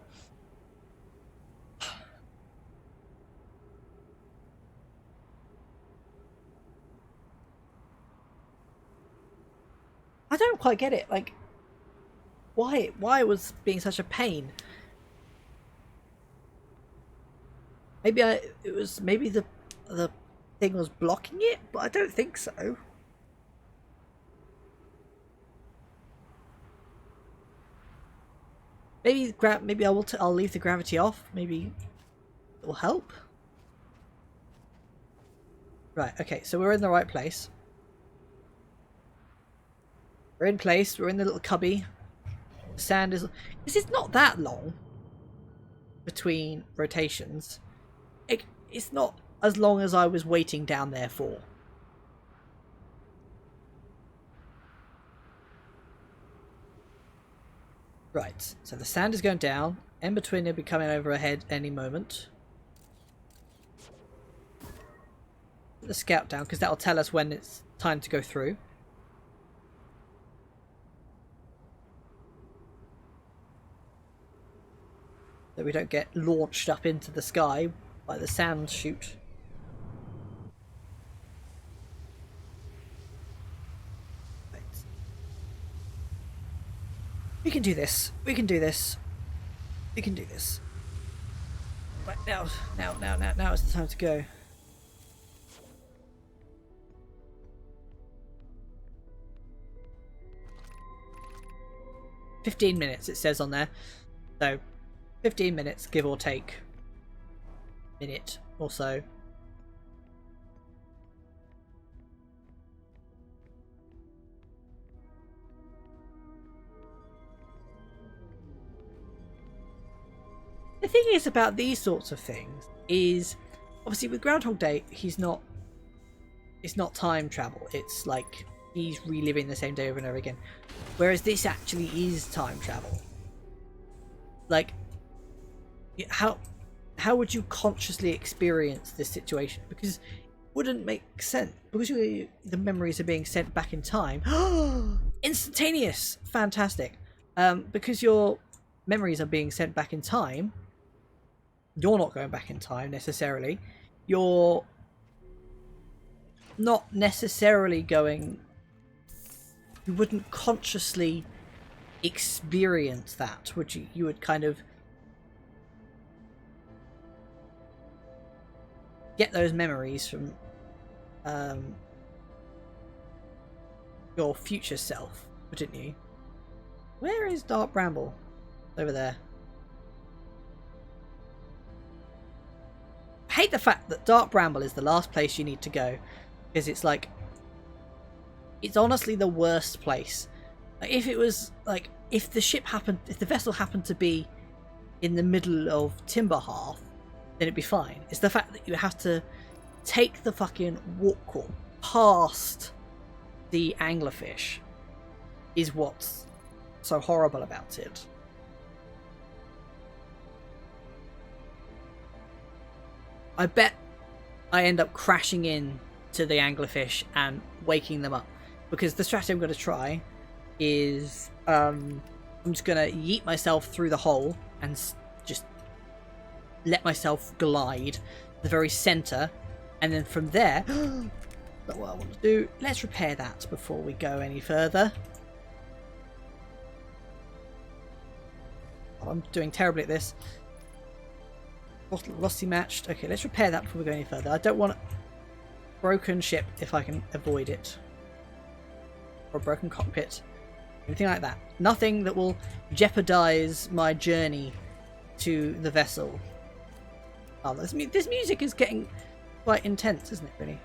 I don't quite get it. Like, why was being such a pain? Maybe maybe the thing was blocking it, but I don't think so. Maybe I'll leave the gravity off. Maybe it will help. Right. Okay. So we're in the right place. We're in place. We're in the little cubby. The sand is. This is not that long between rotations. It's not as long as I was waiting down there for. Right, so the sand is going down. In between, it'll be coming over ahead any moment. Put the scout down because that'll tell us when it's time to go through. So we don't get launched up into the sky by the sand chute. Right. We can do this. We can do this. We can do this. Right, now is the time to go. $15 it says on there. So 15 minutes, give or take. Minute or so. The thing is about these sorts of things is obviously with Groundhog Day it's not time travel. It's like he's reliving the same day over and over again. Whereas this actually is time travel. Like how would you consciously experience this situation? Because it wouldn't make sense. Because the memories are being sent back in time. Instantaneous! Fantastic. Because your memories are being sent back in time, you're not going back in time necessarily. You're not necessarily going. You wouldn't consciously experience that, would you? You would kind of get those memories from your future self, wouldn't you? Where is Dark Bramble? Over there. I hate the fact that Dark Bramble is the last place you need to go, because it's like, it's honestly the worst place. Like, if it was like, if the vessel happened to be in the middle of Timberhearth, then it'd be fine. It's the fact that you have to take the fucking walk past the anglerfish is what's so horrible about it. I bet I end up crashing in to the anglerfish and waking them up, because the strategy I'm going to try is I'm just going to yeet myself through the hole and just let myself glide to the very center, and then from there that's what I want to do. Let's repair that before we go any further. Oh, I'm doing terribly at this. Rusty matched. Okay, let's repair that before we go any further. I don't want a broken ship if I can avoid it. Or a broken cockpit. Anything like that. Nothing that will jeopardize my journey to the vessel. Oh, this music is getting quite intense, isn't it, really?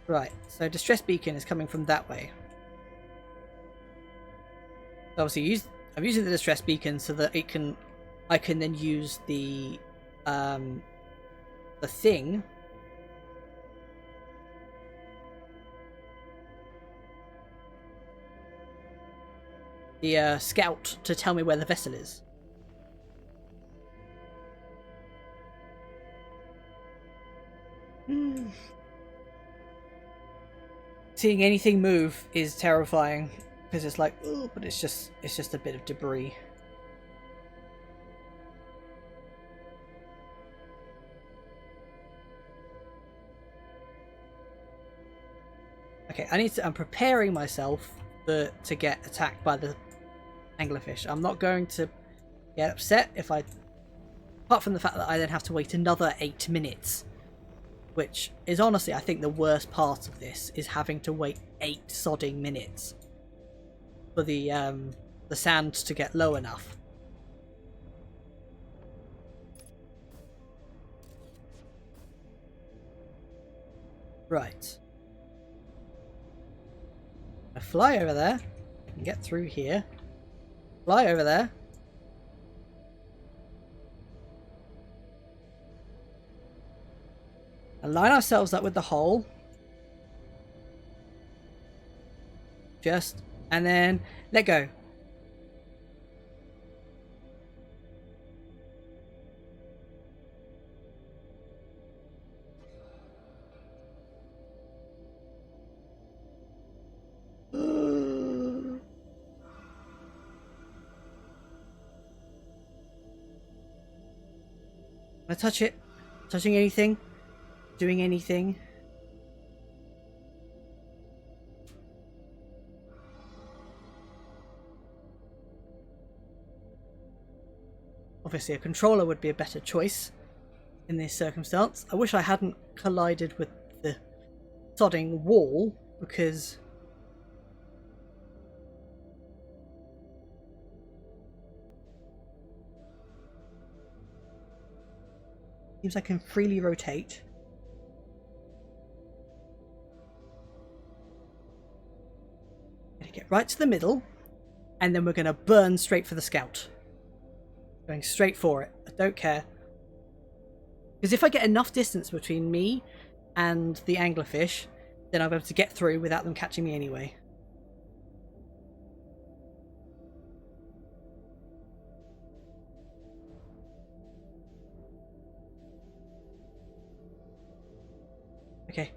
Right, so distress beacon is coming from that way. So obviously I'm using the distress beacon so that I can then use the thing the scout to tell me where the vessel is. Seeing anything move is terrifying, because it's like, oh, but it's just a bit of debris. Okay, I'm preparing myself to get attacked by the anglerfish. I'm not going to get upset if apart from the fact that I then have to wait another 8 minutes, which is honestly, I think, the worst part of this, is having to wait 8 sodding minutes for the sand to get low enough. Right. I fly over there and get through here. Fly over there. And line ourselves up with the hole. And then let go. I touch it. Touching anything? Doing anything? Obviously a controller would be a better choice in this circumstance. I wish I hadn't collided with the sodding wall, because seems I can freely rotate. Gonna get right to the middle, and then we're gonna burn straight for the scout. Going straight for it. I don't care. Because if I get enough distance between me and the anglerfish, then I'll be able to get through without them catching me anyway. Okay.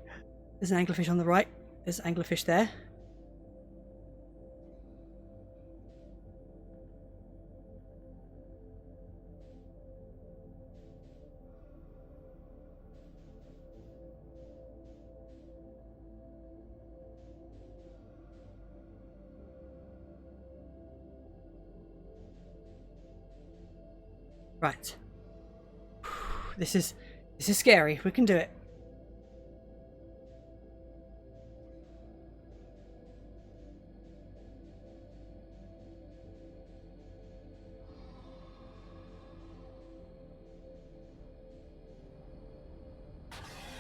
There's an anglerfish on the right. There's an anglerfish there. Right. This is scary. We can do it.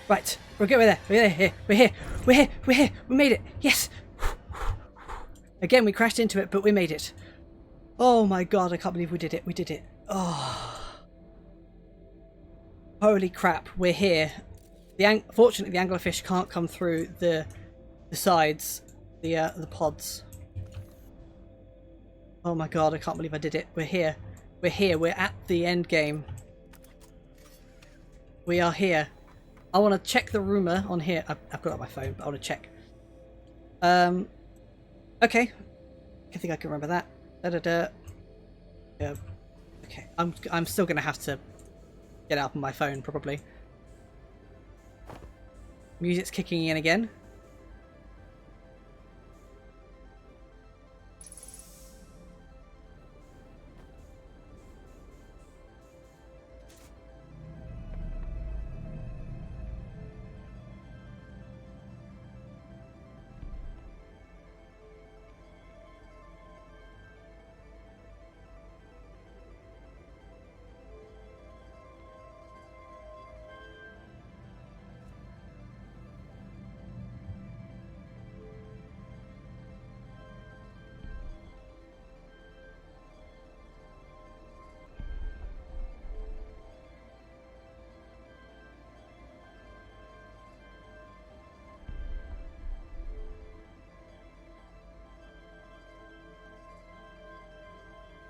Right. We're good. We're there. We're here. We're here. We're here. We're here. We made it. Yes. Again, we crashed into it, but we made it. Oh my god, I can't believe we did it. We did it. Oh. Holy crap, we're here. Fortunately, the anglerfish can't come through the sides, the pods. Oh my god, I can't believe I did it. We're here. We're here. We're at the end game. We are here. I want to check the rumour on here. I've got it on my phone, but I want to check. Okay. I think I can remember that. Yeah. Okay. I'm still gonna have to get it up on my phone probably. Music's kicking in again.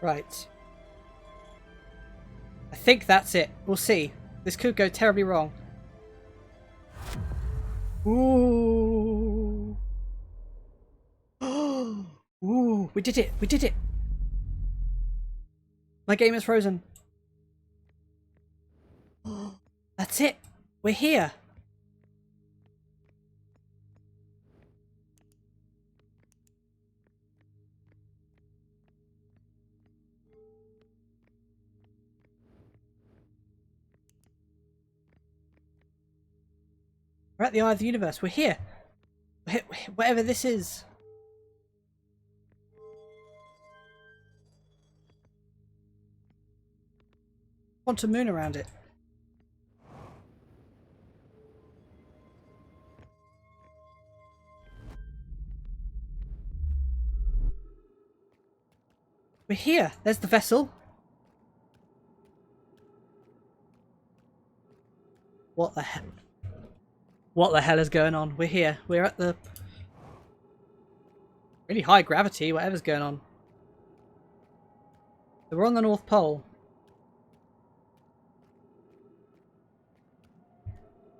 Right. I think that's it. We'll see. This could go terribly wrong. Ooh. Ooh, we did it. We did it. My game is frozen. That's it. We're here. We're at the eye of the universe. We're here. Whatever this is. Quantum moon around it. We're here. There's the vessel. What the hell? What the hell is going on? We're here. We're at the really high gravity, whatever's going on. So we're on the North Pole.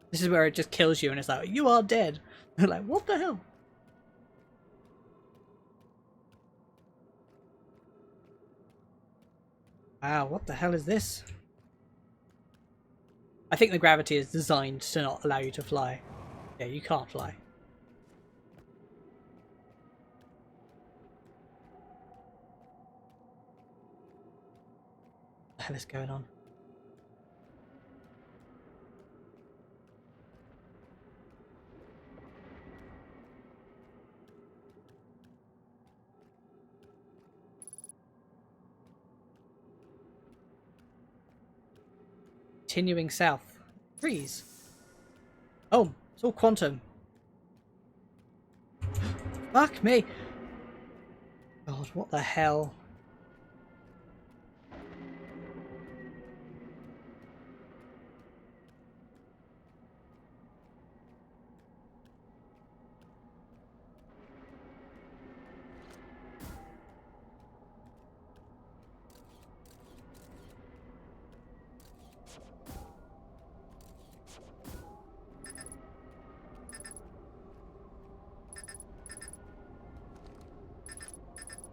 This is where it just kills you and it's like, you are dead. Like, what the hell? Wow, what the hell is this? I think the gravity is designed to not allow you to fly. Yeah, you can't fly. What the hell is going on? Continuing south. Trees. Oh, it's all quantum. Fuck me. God, what the hell?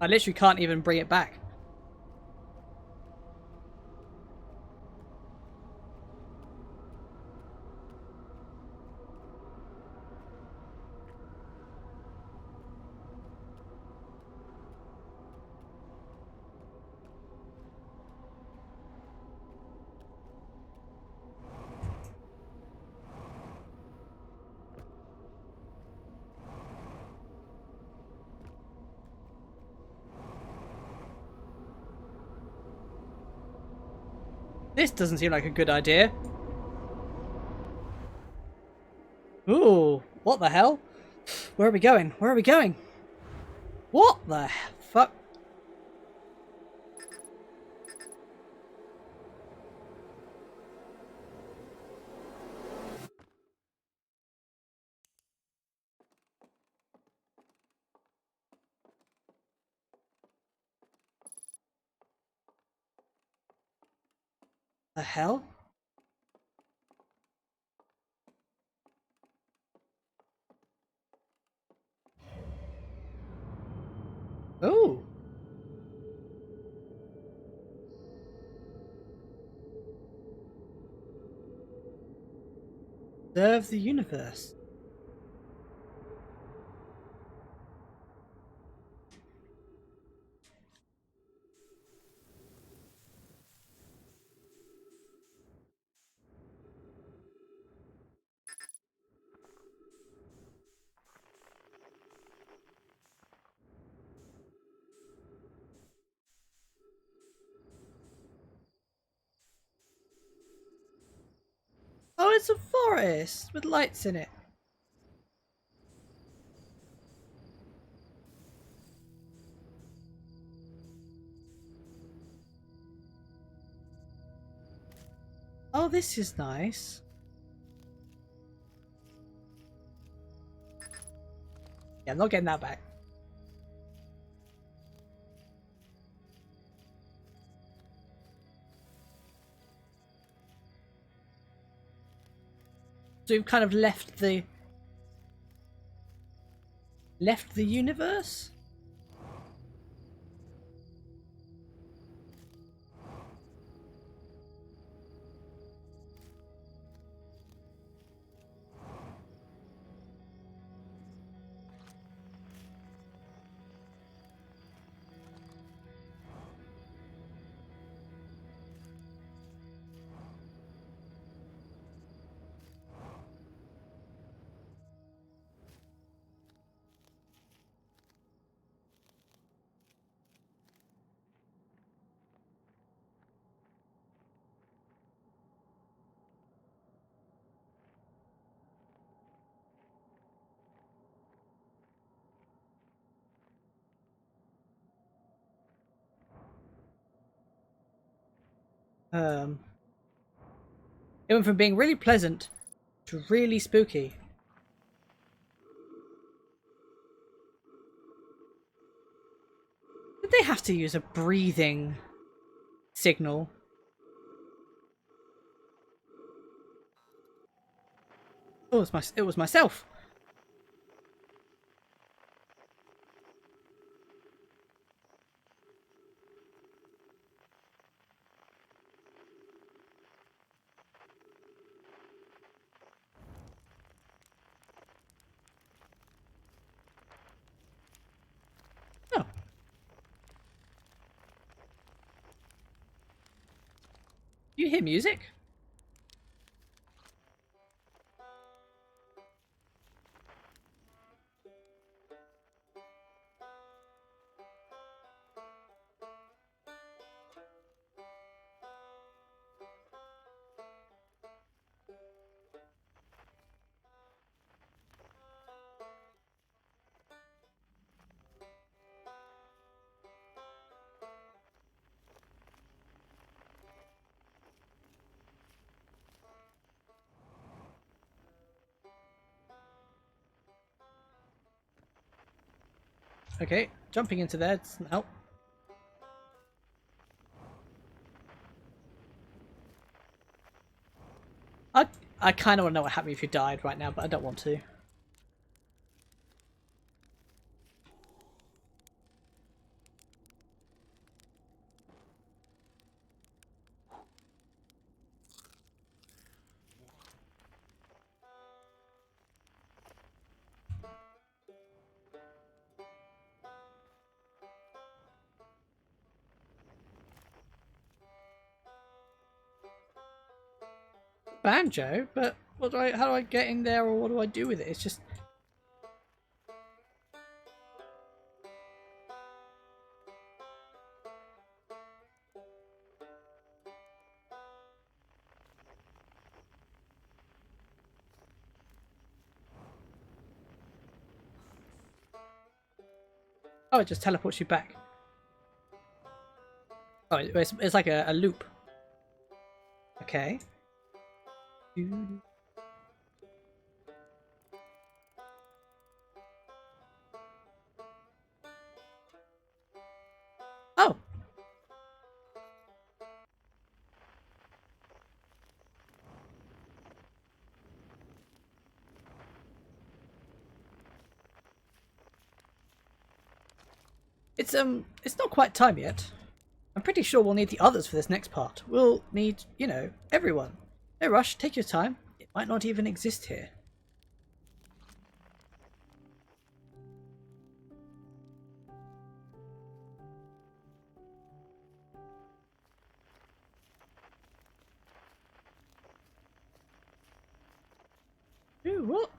I literally can't even bring it back. This doesn't seem like a good idea. Ooh, what the hell? Where are we going? Where are we going? What the fuck? The hell? Oh. Serve the universe. Oh, it's a forest with lights in it. Oh, this is nice. Yeah, I'm not getting that back. So we've kind of left the universe? Um, it went from being really pleasant to really spooky. Did they have to use a breathing signal? Oh, it was myself. Oh. Do you hear music? Okay, jumping into there doesn't help. I I kind of want to know what happened if you died right now, but I don't want to. Banjo, but what do I? How do I get in there, or what do I do with it? It's just. Oh, it just teleports you back. Oh, it's like a loop. Okay. Oh. It's not quite time yet. I'm pretty sure we'll need the others for this next part. We'll need, you know, everyone. No rush, take your time. It might not even exist here. Ooh, what?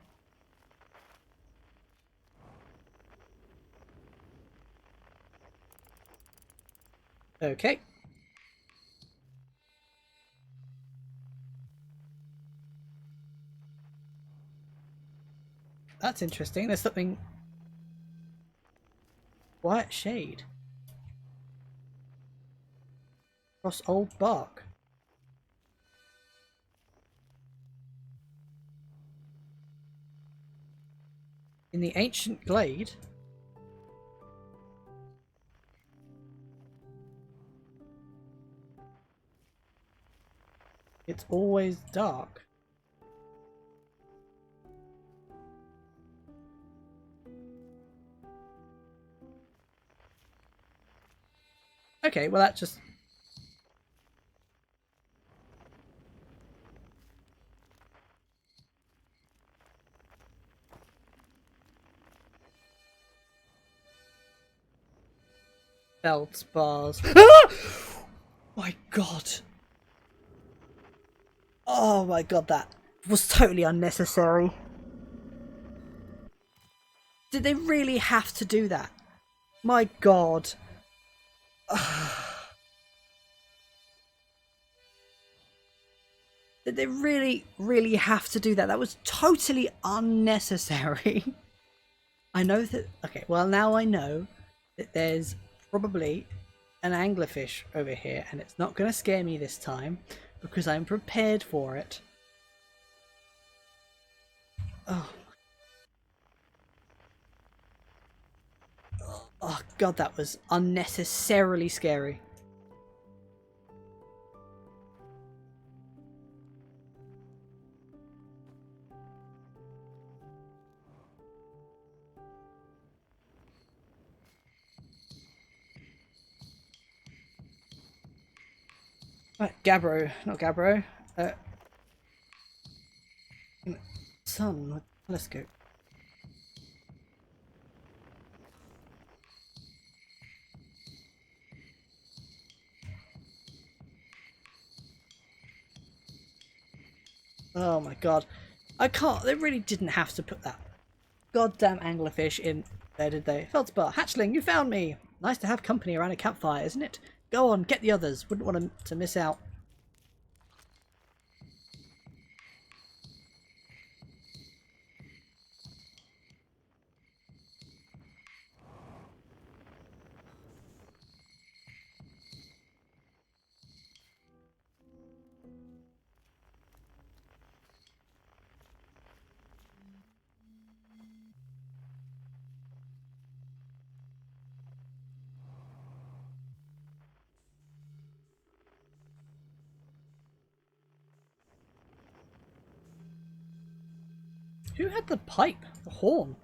Okay. That's interesting. There's something... White shade. Across old bark. In the ancient glade. It's always dark. Okay, well that just... Feldspars. My god. Oh my god, that was totally unnecessary. Did they really have to do that? My god. Did they really have to do that? That was totally unnecessary. I know that... Okay, well now I know that there's probably an anglerfish over here, and it's not going to scare me this time because I'm prepared for it. Oh. Oh god, that was unnecessarily scary. Right, Gabbro, not Gabbro. Sun with telescope. Oh my god. I can't... They really didn't have to put that goddamn anglerfish in there, did they? Feldspar, hatchling, you found me! Nice to have company around a campfire, isn't it? Go on, get the others. Wouldn't want them to miss out. Who had the pipe? The horn?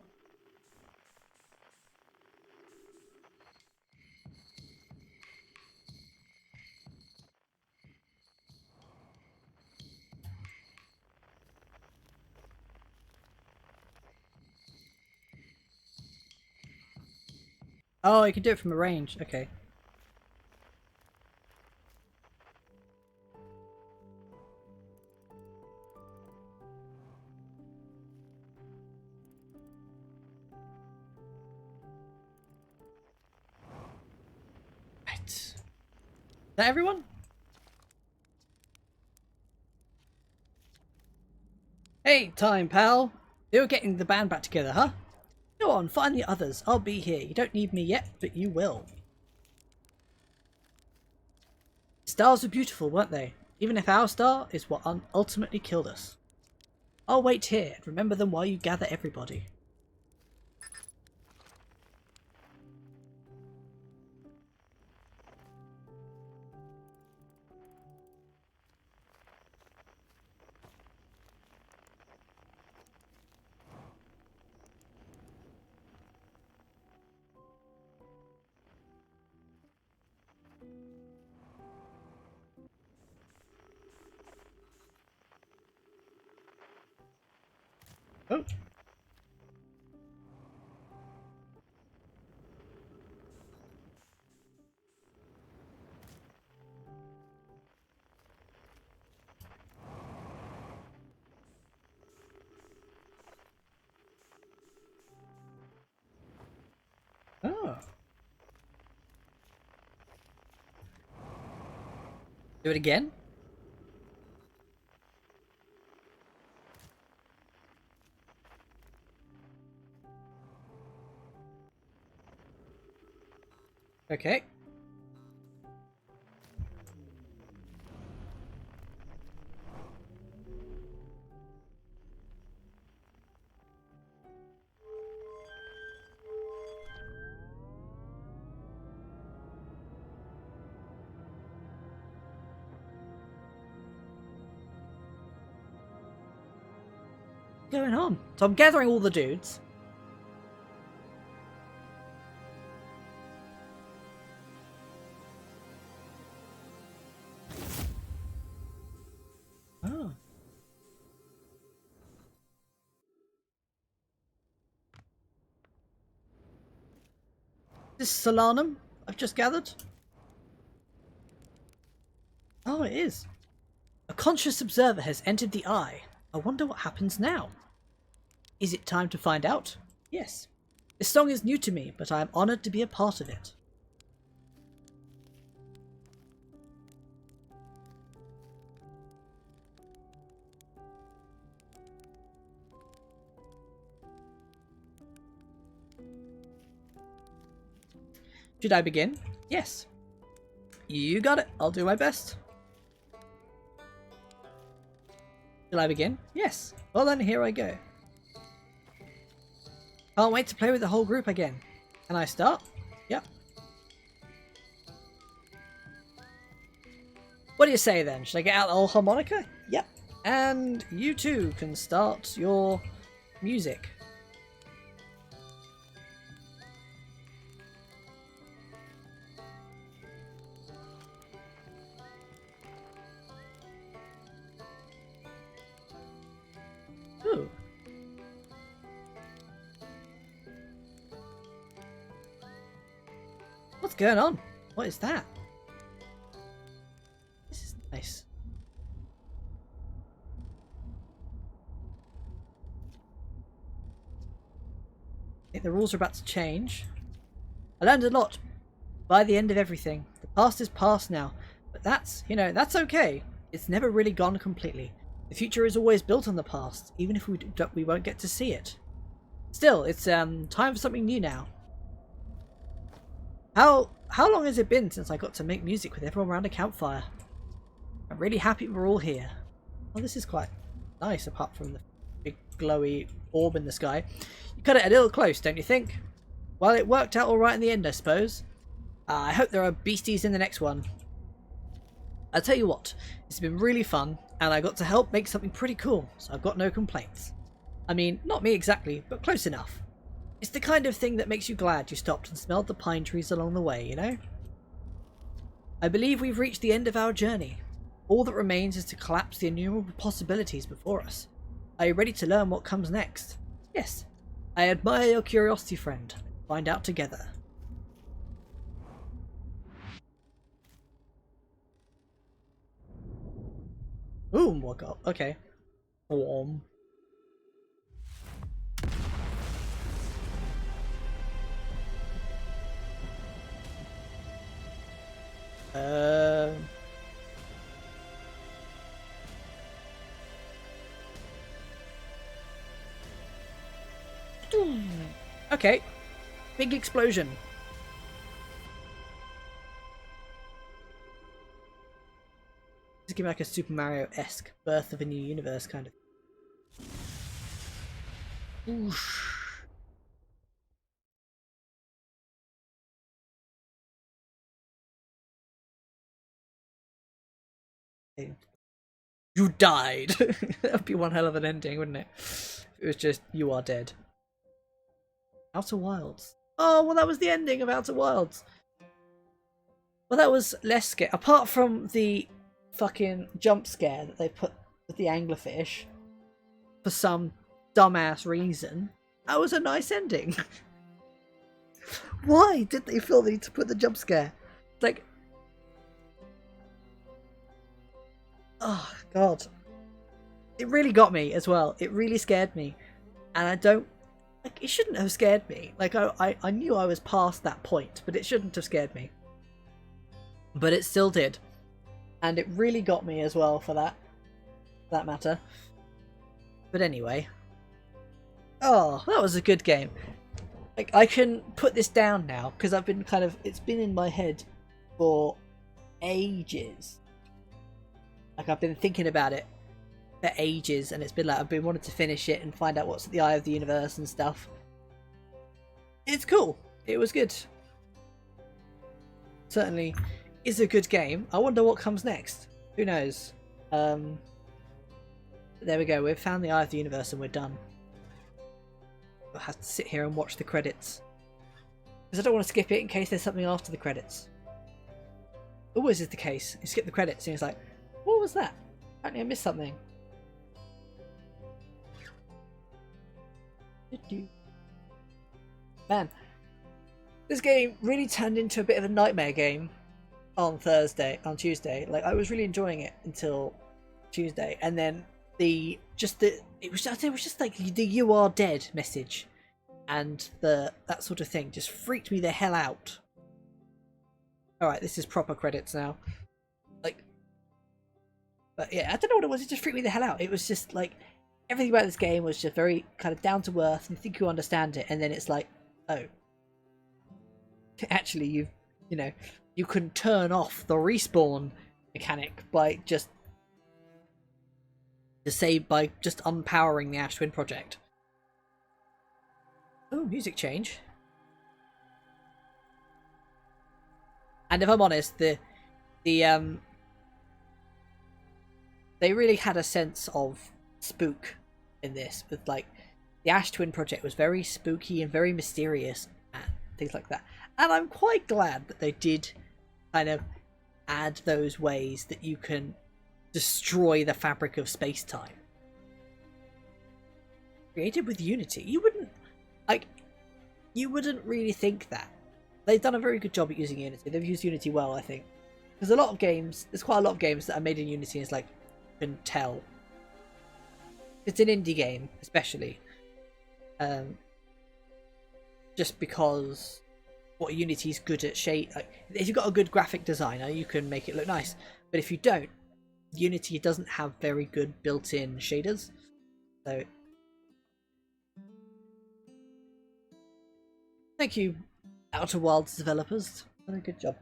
Oh, you can do it from a range. Okay. Right. Is that everyone? Hey, time, pal. You're getting the band back together, huh? Go on, find the others. I'll be here. You don't need me yet, but you will. Stars were beautiful, weren't they? Even if our star is what ultimately killed us. I'll wait here and remember them while you gather everybody. Oh. Oh. Do it again? Okay. What's going on? So I'm gathering all the dudes. Oh. This Solanum I've just gathered? Oh, it is. A conscious observer has entered the eye. I wonder what happens now. Is it time to find out? Yes. This song is new to me, but I am honoured to be a part of it. Should I begin? Yes. You got it. I'll do my best. Shall I begin? Yes. Well then, here I go. Can't wait to play with the whole group again. Can I start? Yep. What do you say then? Should I get out the old harmonica? Yep. And you too can start your music. Ooh. What's going on? What is that? This is nice. I think the rules are about to change. I learned a lot by the end of everything. The past is past now, but that's, that's okay. It's never really gone completely. The future is always built on the past, even if we won't get to see it. Still, it's time for something new now. How long has it been since I got to make music with everyone around a campfire? I'm really happy we're all here. Oh, this is quite nice, apart from the big glowy orb in the sky. You cut it a little close, don't you think? Well, it worked out alright in the end, I suppose. I hope there are beasties in the next one. I'll tell you what, it's been really fun, and I got to help make something pretty cool, so I've got no complaints. I mean, not me exactly, but close enough. It's the kind of thing that makes you glad you stopped and smelled the pine trees along the way, you know? I believe we've reached the end of our journey. All that remains is to collapse the innumerable possibilities before us. Are you ready to learn what comes next? Yes. I admire your curiosity, friend. Find out together. Ooh, my god. Okay. Warm. Uh... Okay. Big explosion. Just give me like a Super Mario-esque birth of a new universe kind of. Oosh. You died. That would be one hell of an ending, wouldn't it? It was just, you are dead. Outer Wilds. Oh, well, that was the ending of Outer Wilds. Well, that was less scary. Apart from the fucking jump scare that they put with the anglerfish for some dumbass reason, that was a nice ending. Why did they feel the need to put the jump scare? Like, oh god, it really got me as well. It really scared me, and I don't like. It shouldn't have scared me. Like I knew I was past that point, but it shouldn't have scared me. But it still did, and it really got me as well for that matter. But anyway, oh, that was a good game. Like, I can put this down now because I've been it's been in my head for ages. Like, I've been thinking about it for ages, and it's been like I've been wanting to finish it and find out what's at the eye of the universe and stuff. It's cool. It was good. Certainly is a good game. I wonder what comes next. Who knows? There we go. We've found the eye of the universe and we're done. I'll have to sit here and watch the credits because I don't want to skip it in case there's something after the credits. Always is the case. You skip the credits and it's like, what was that? Apparently I missed something. Man, this game really turned into a bit of a nightmare game on Tuesday. Like, I was really enjoying it until Tuesday, and then it was just like the "you are dead" message and that sort of thing just freaked me the hell out. Alright, this is proper credits now. Like, but yeah, I don't know what it was, it just freaked me the hell out. It was just like everything about this game was just very kind of down to earth and you think you understand it, and then it's like, oh, actually you can turn off the respawn mechanic by just unpowering the Ash Twin project. Oh, music change. And if I'm honest, they really had a sense of spook in this, with like the Ash Twin project was very spooky and very mysterious and things like that. And I'm quite glad that they did kind of add those ways that you can destroy the fabric of space-time. Created with Unity. You wouldn't really think that. They've done a very good job at using Unity. They've used Unity well, I think. There's quite a lot of games that are made in Unity and it's like, you can tell. It's an indie game, especially. Just because what Unity's good at if you've got a good graphic designer, you can make it look nice. But if you don't, Unity doesn't have very good built-in shaders. So thank you, Outer Wilds developers. Done a good job.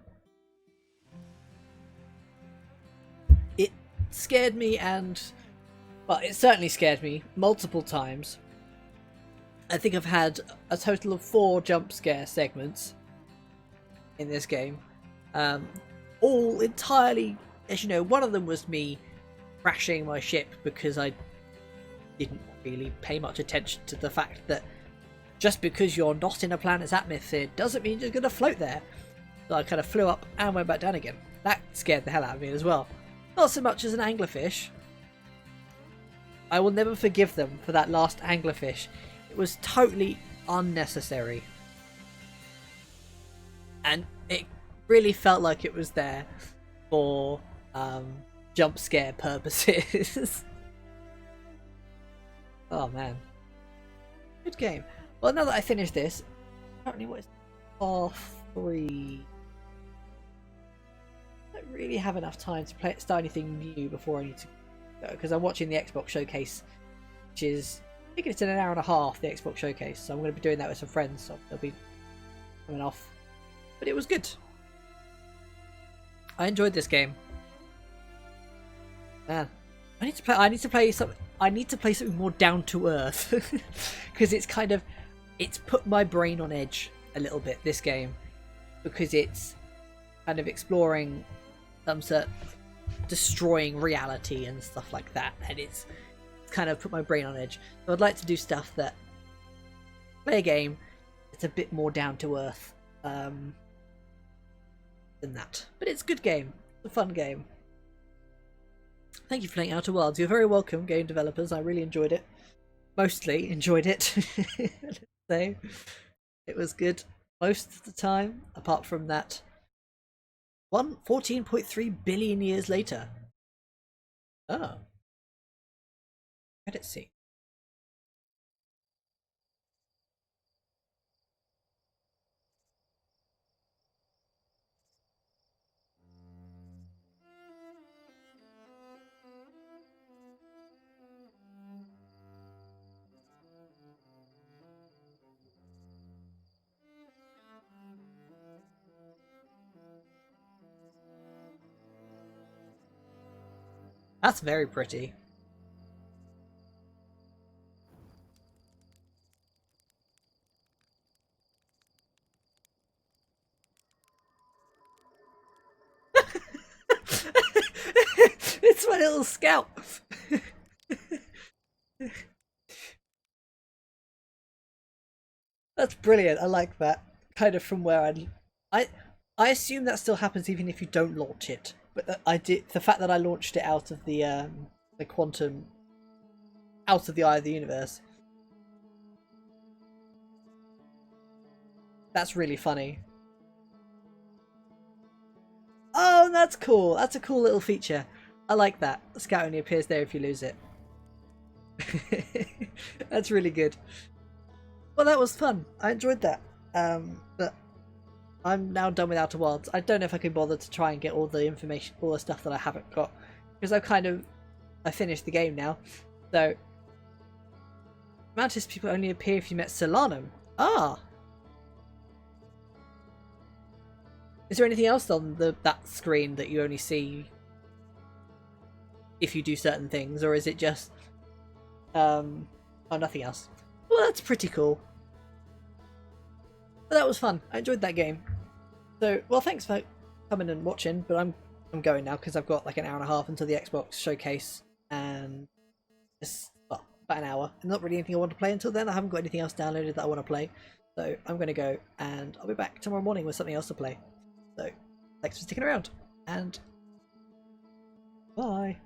It scared me it certainly scared me multiple times. I think I've had a total of 4 jump scare segments in this game. All entirely, as you know, one of them was me crashing my ship because I didn't really pay much attention to the fact that just because you're not in a planet's atmosphere doesn't mean you're going to float there. So I kind of flew up and went back down again. That scared the hell out of me as well. Not so much as an anglerfish. I will never forgive them for that last anglerfish. It was totally unnecessary. And it really felt like it was there for jump scare purposes. Oh man. Good game. Well, now that I finished this, apparently what is half 3? I don't really have enough time to start anything new before I need to go, because I'm watching the Xbox showcase, which is think it's in an hour and a half, the Xbox Showcase, so I'm going to be doing that with some friends, so they'll be coming off. But it was good. I enjoyed this game. Man, I need to play something more down to earth, because it's kind of, it's put my brain on edge a little bit, this game, because it's kind of exploring some sort, destroying reality and stuff like that, and it's kind of put my brain on edge. So I'd like to do stuff that play a game that's a bit more down to earth than that. But it's a good game. It's a fun game. Thank you for playing Outer Worlds. You're very welcome, game developers. I really enjoyed it. Mostly enjoyed it. So it was good most of the time, apart from that 14.3 billion years later. Oh. Credit scene. That's very pretty. It's my little scout. That's brilliant. I like that. Kind of from where I assume that still happens even if you don't launch it. But I did, the fact that I launched it out of the quantum, out of the eye of the universe. That's really funny. Oh, that's cool. That's a cool little feature. I like that. The scout only appears there if you lose it. That's really good. Well, that was fun. I enjoyed that. But I'm now done with Outer Worlds. I don't know if I can bother to try and get all the information, all the stuff that I haven't got, because I finished the game now. So Mantis people only appear if you met Solanum. Ah. Is there anything else on that screen that you only see if you do certain things, or is it just oh, nothing else? Well, that's pretty cool. But that was fun. I enjoyed that game. So, well, thanks for coming and watching, but I'm going now because I've got like an hour and a half until the Xbox Showcase, and just, well, about an hour. And not really anything I want to play until then. I haven't got anything else downloaded that I want to play. So I'm going to go, and I'll be back tomorrow morning with something else to play. So, thanks for sticking around, and bye.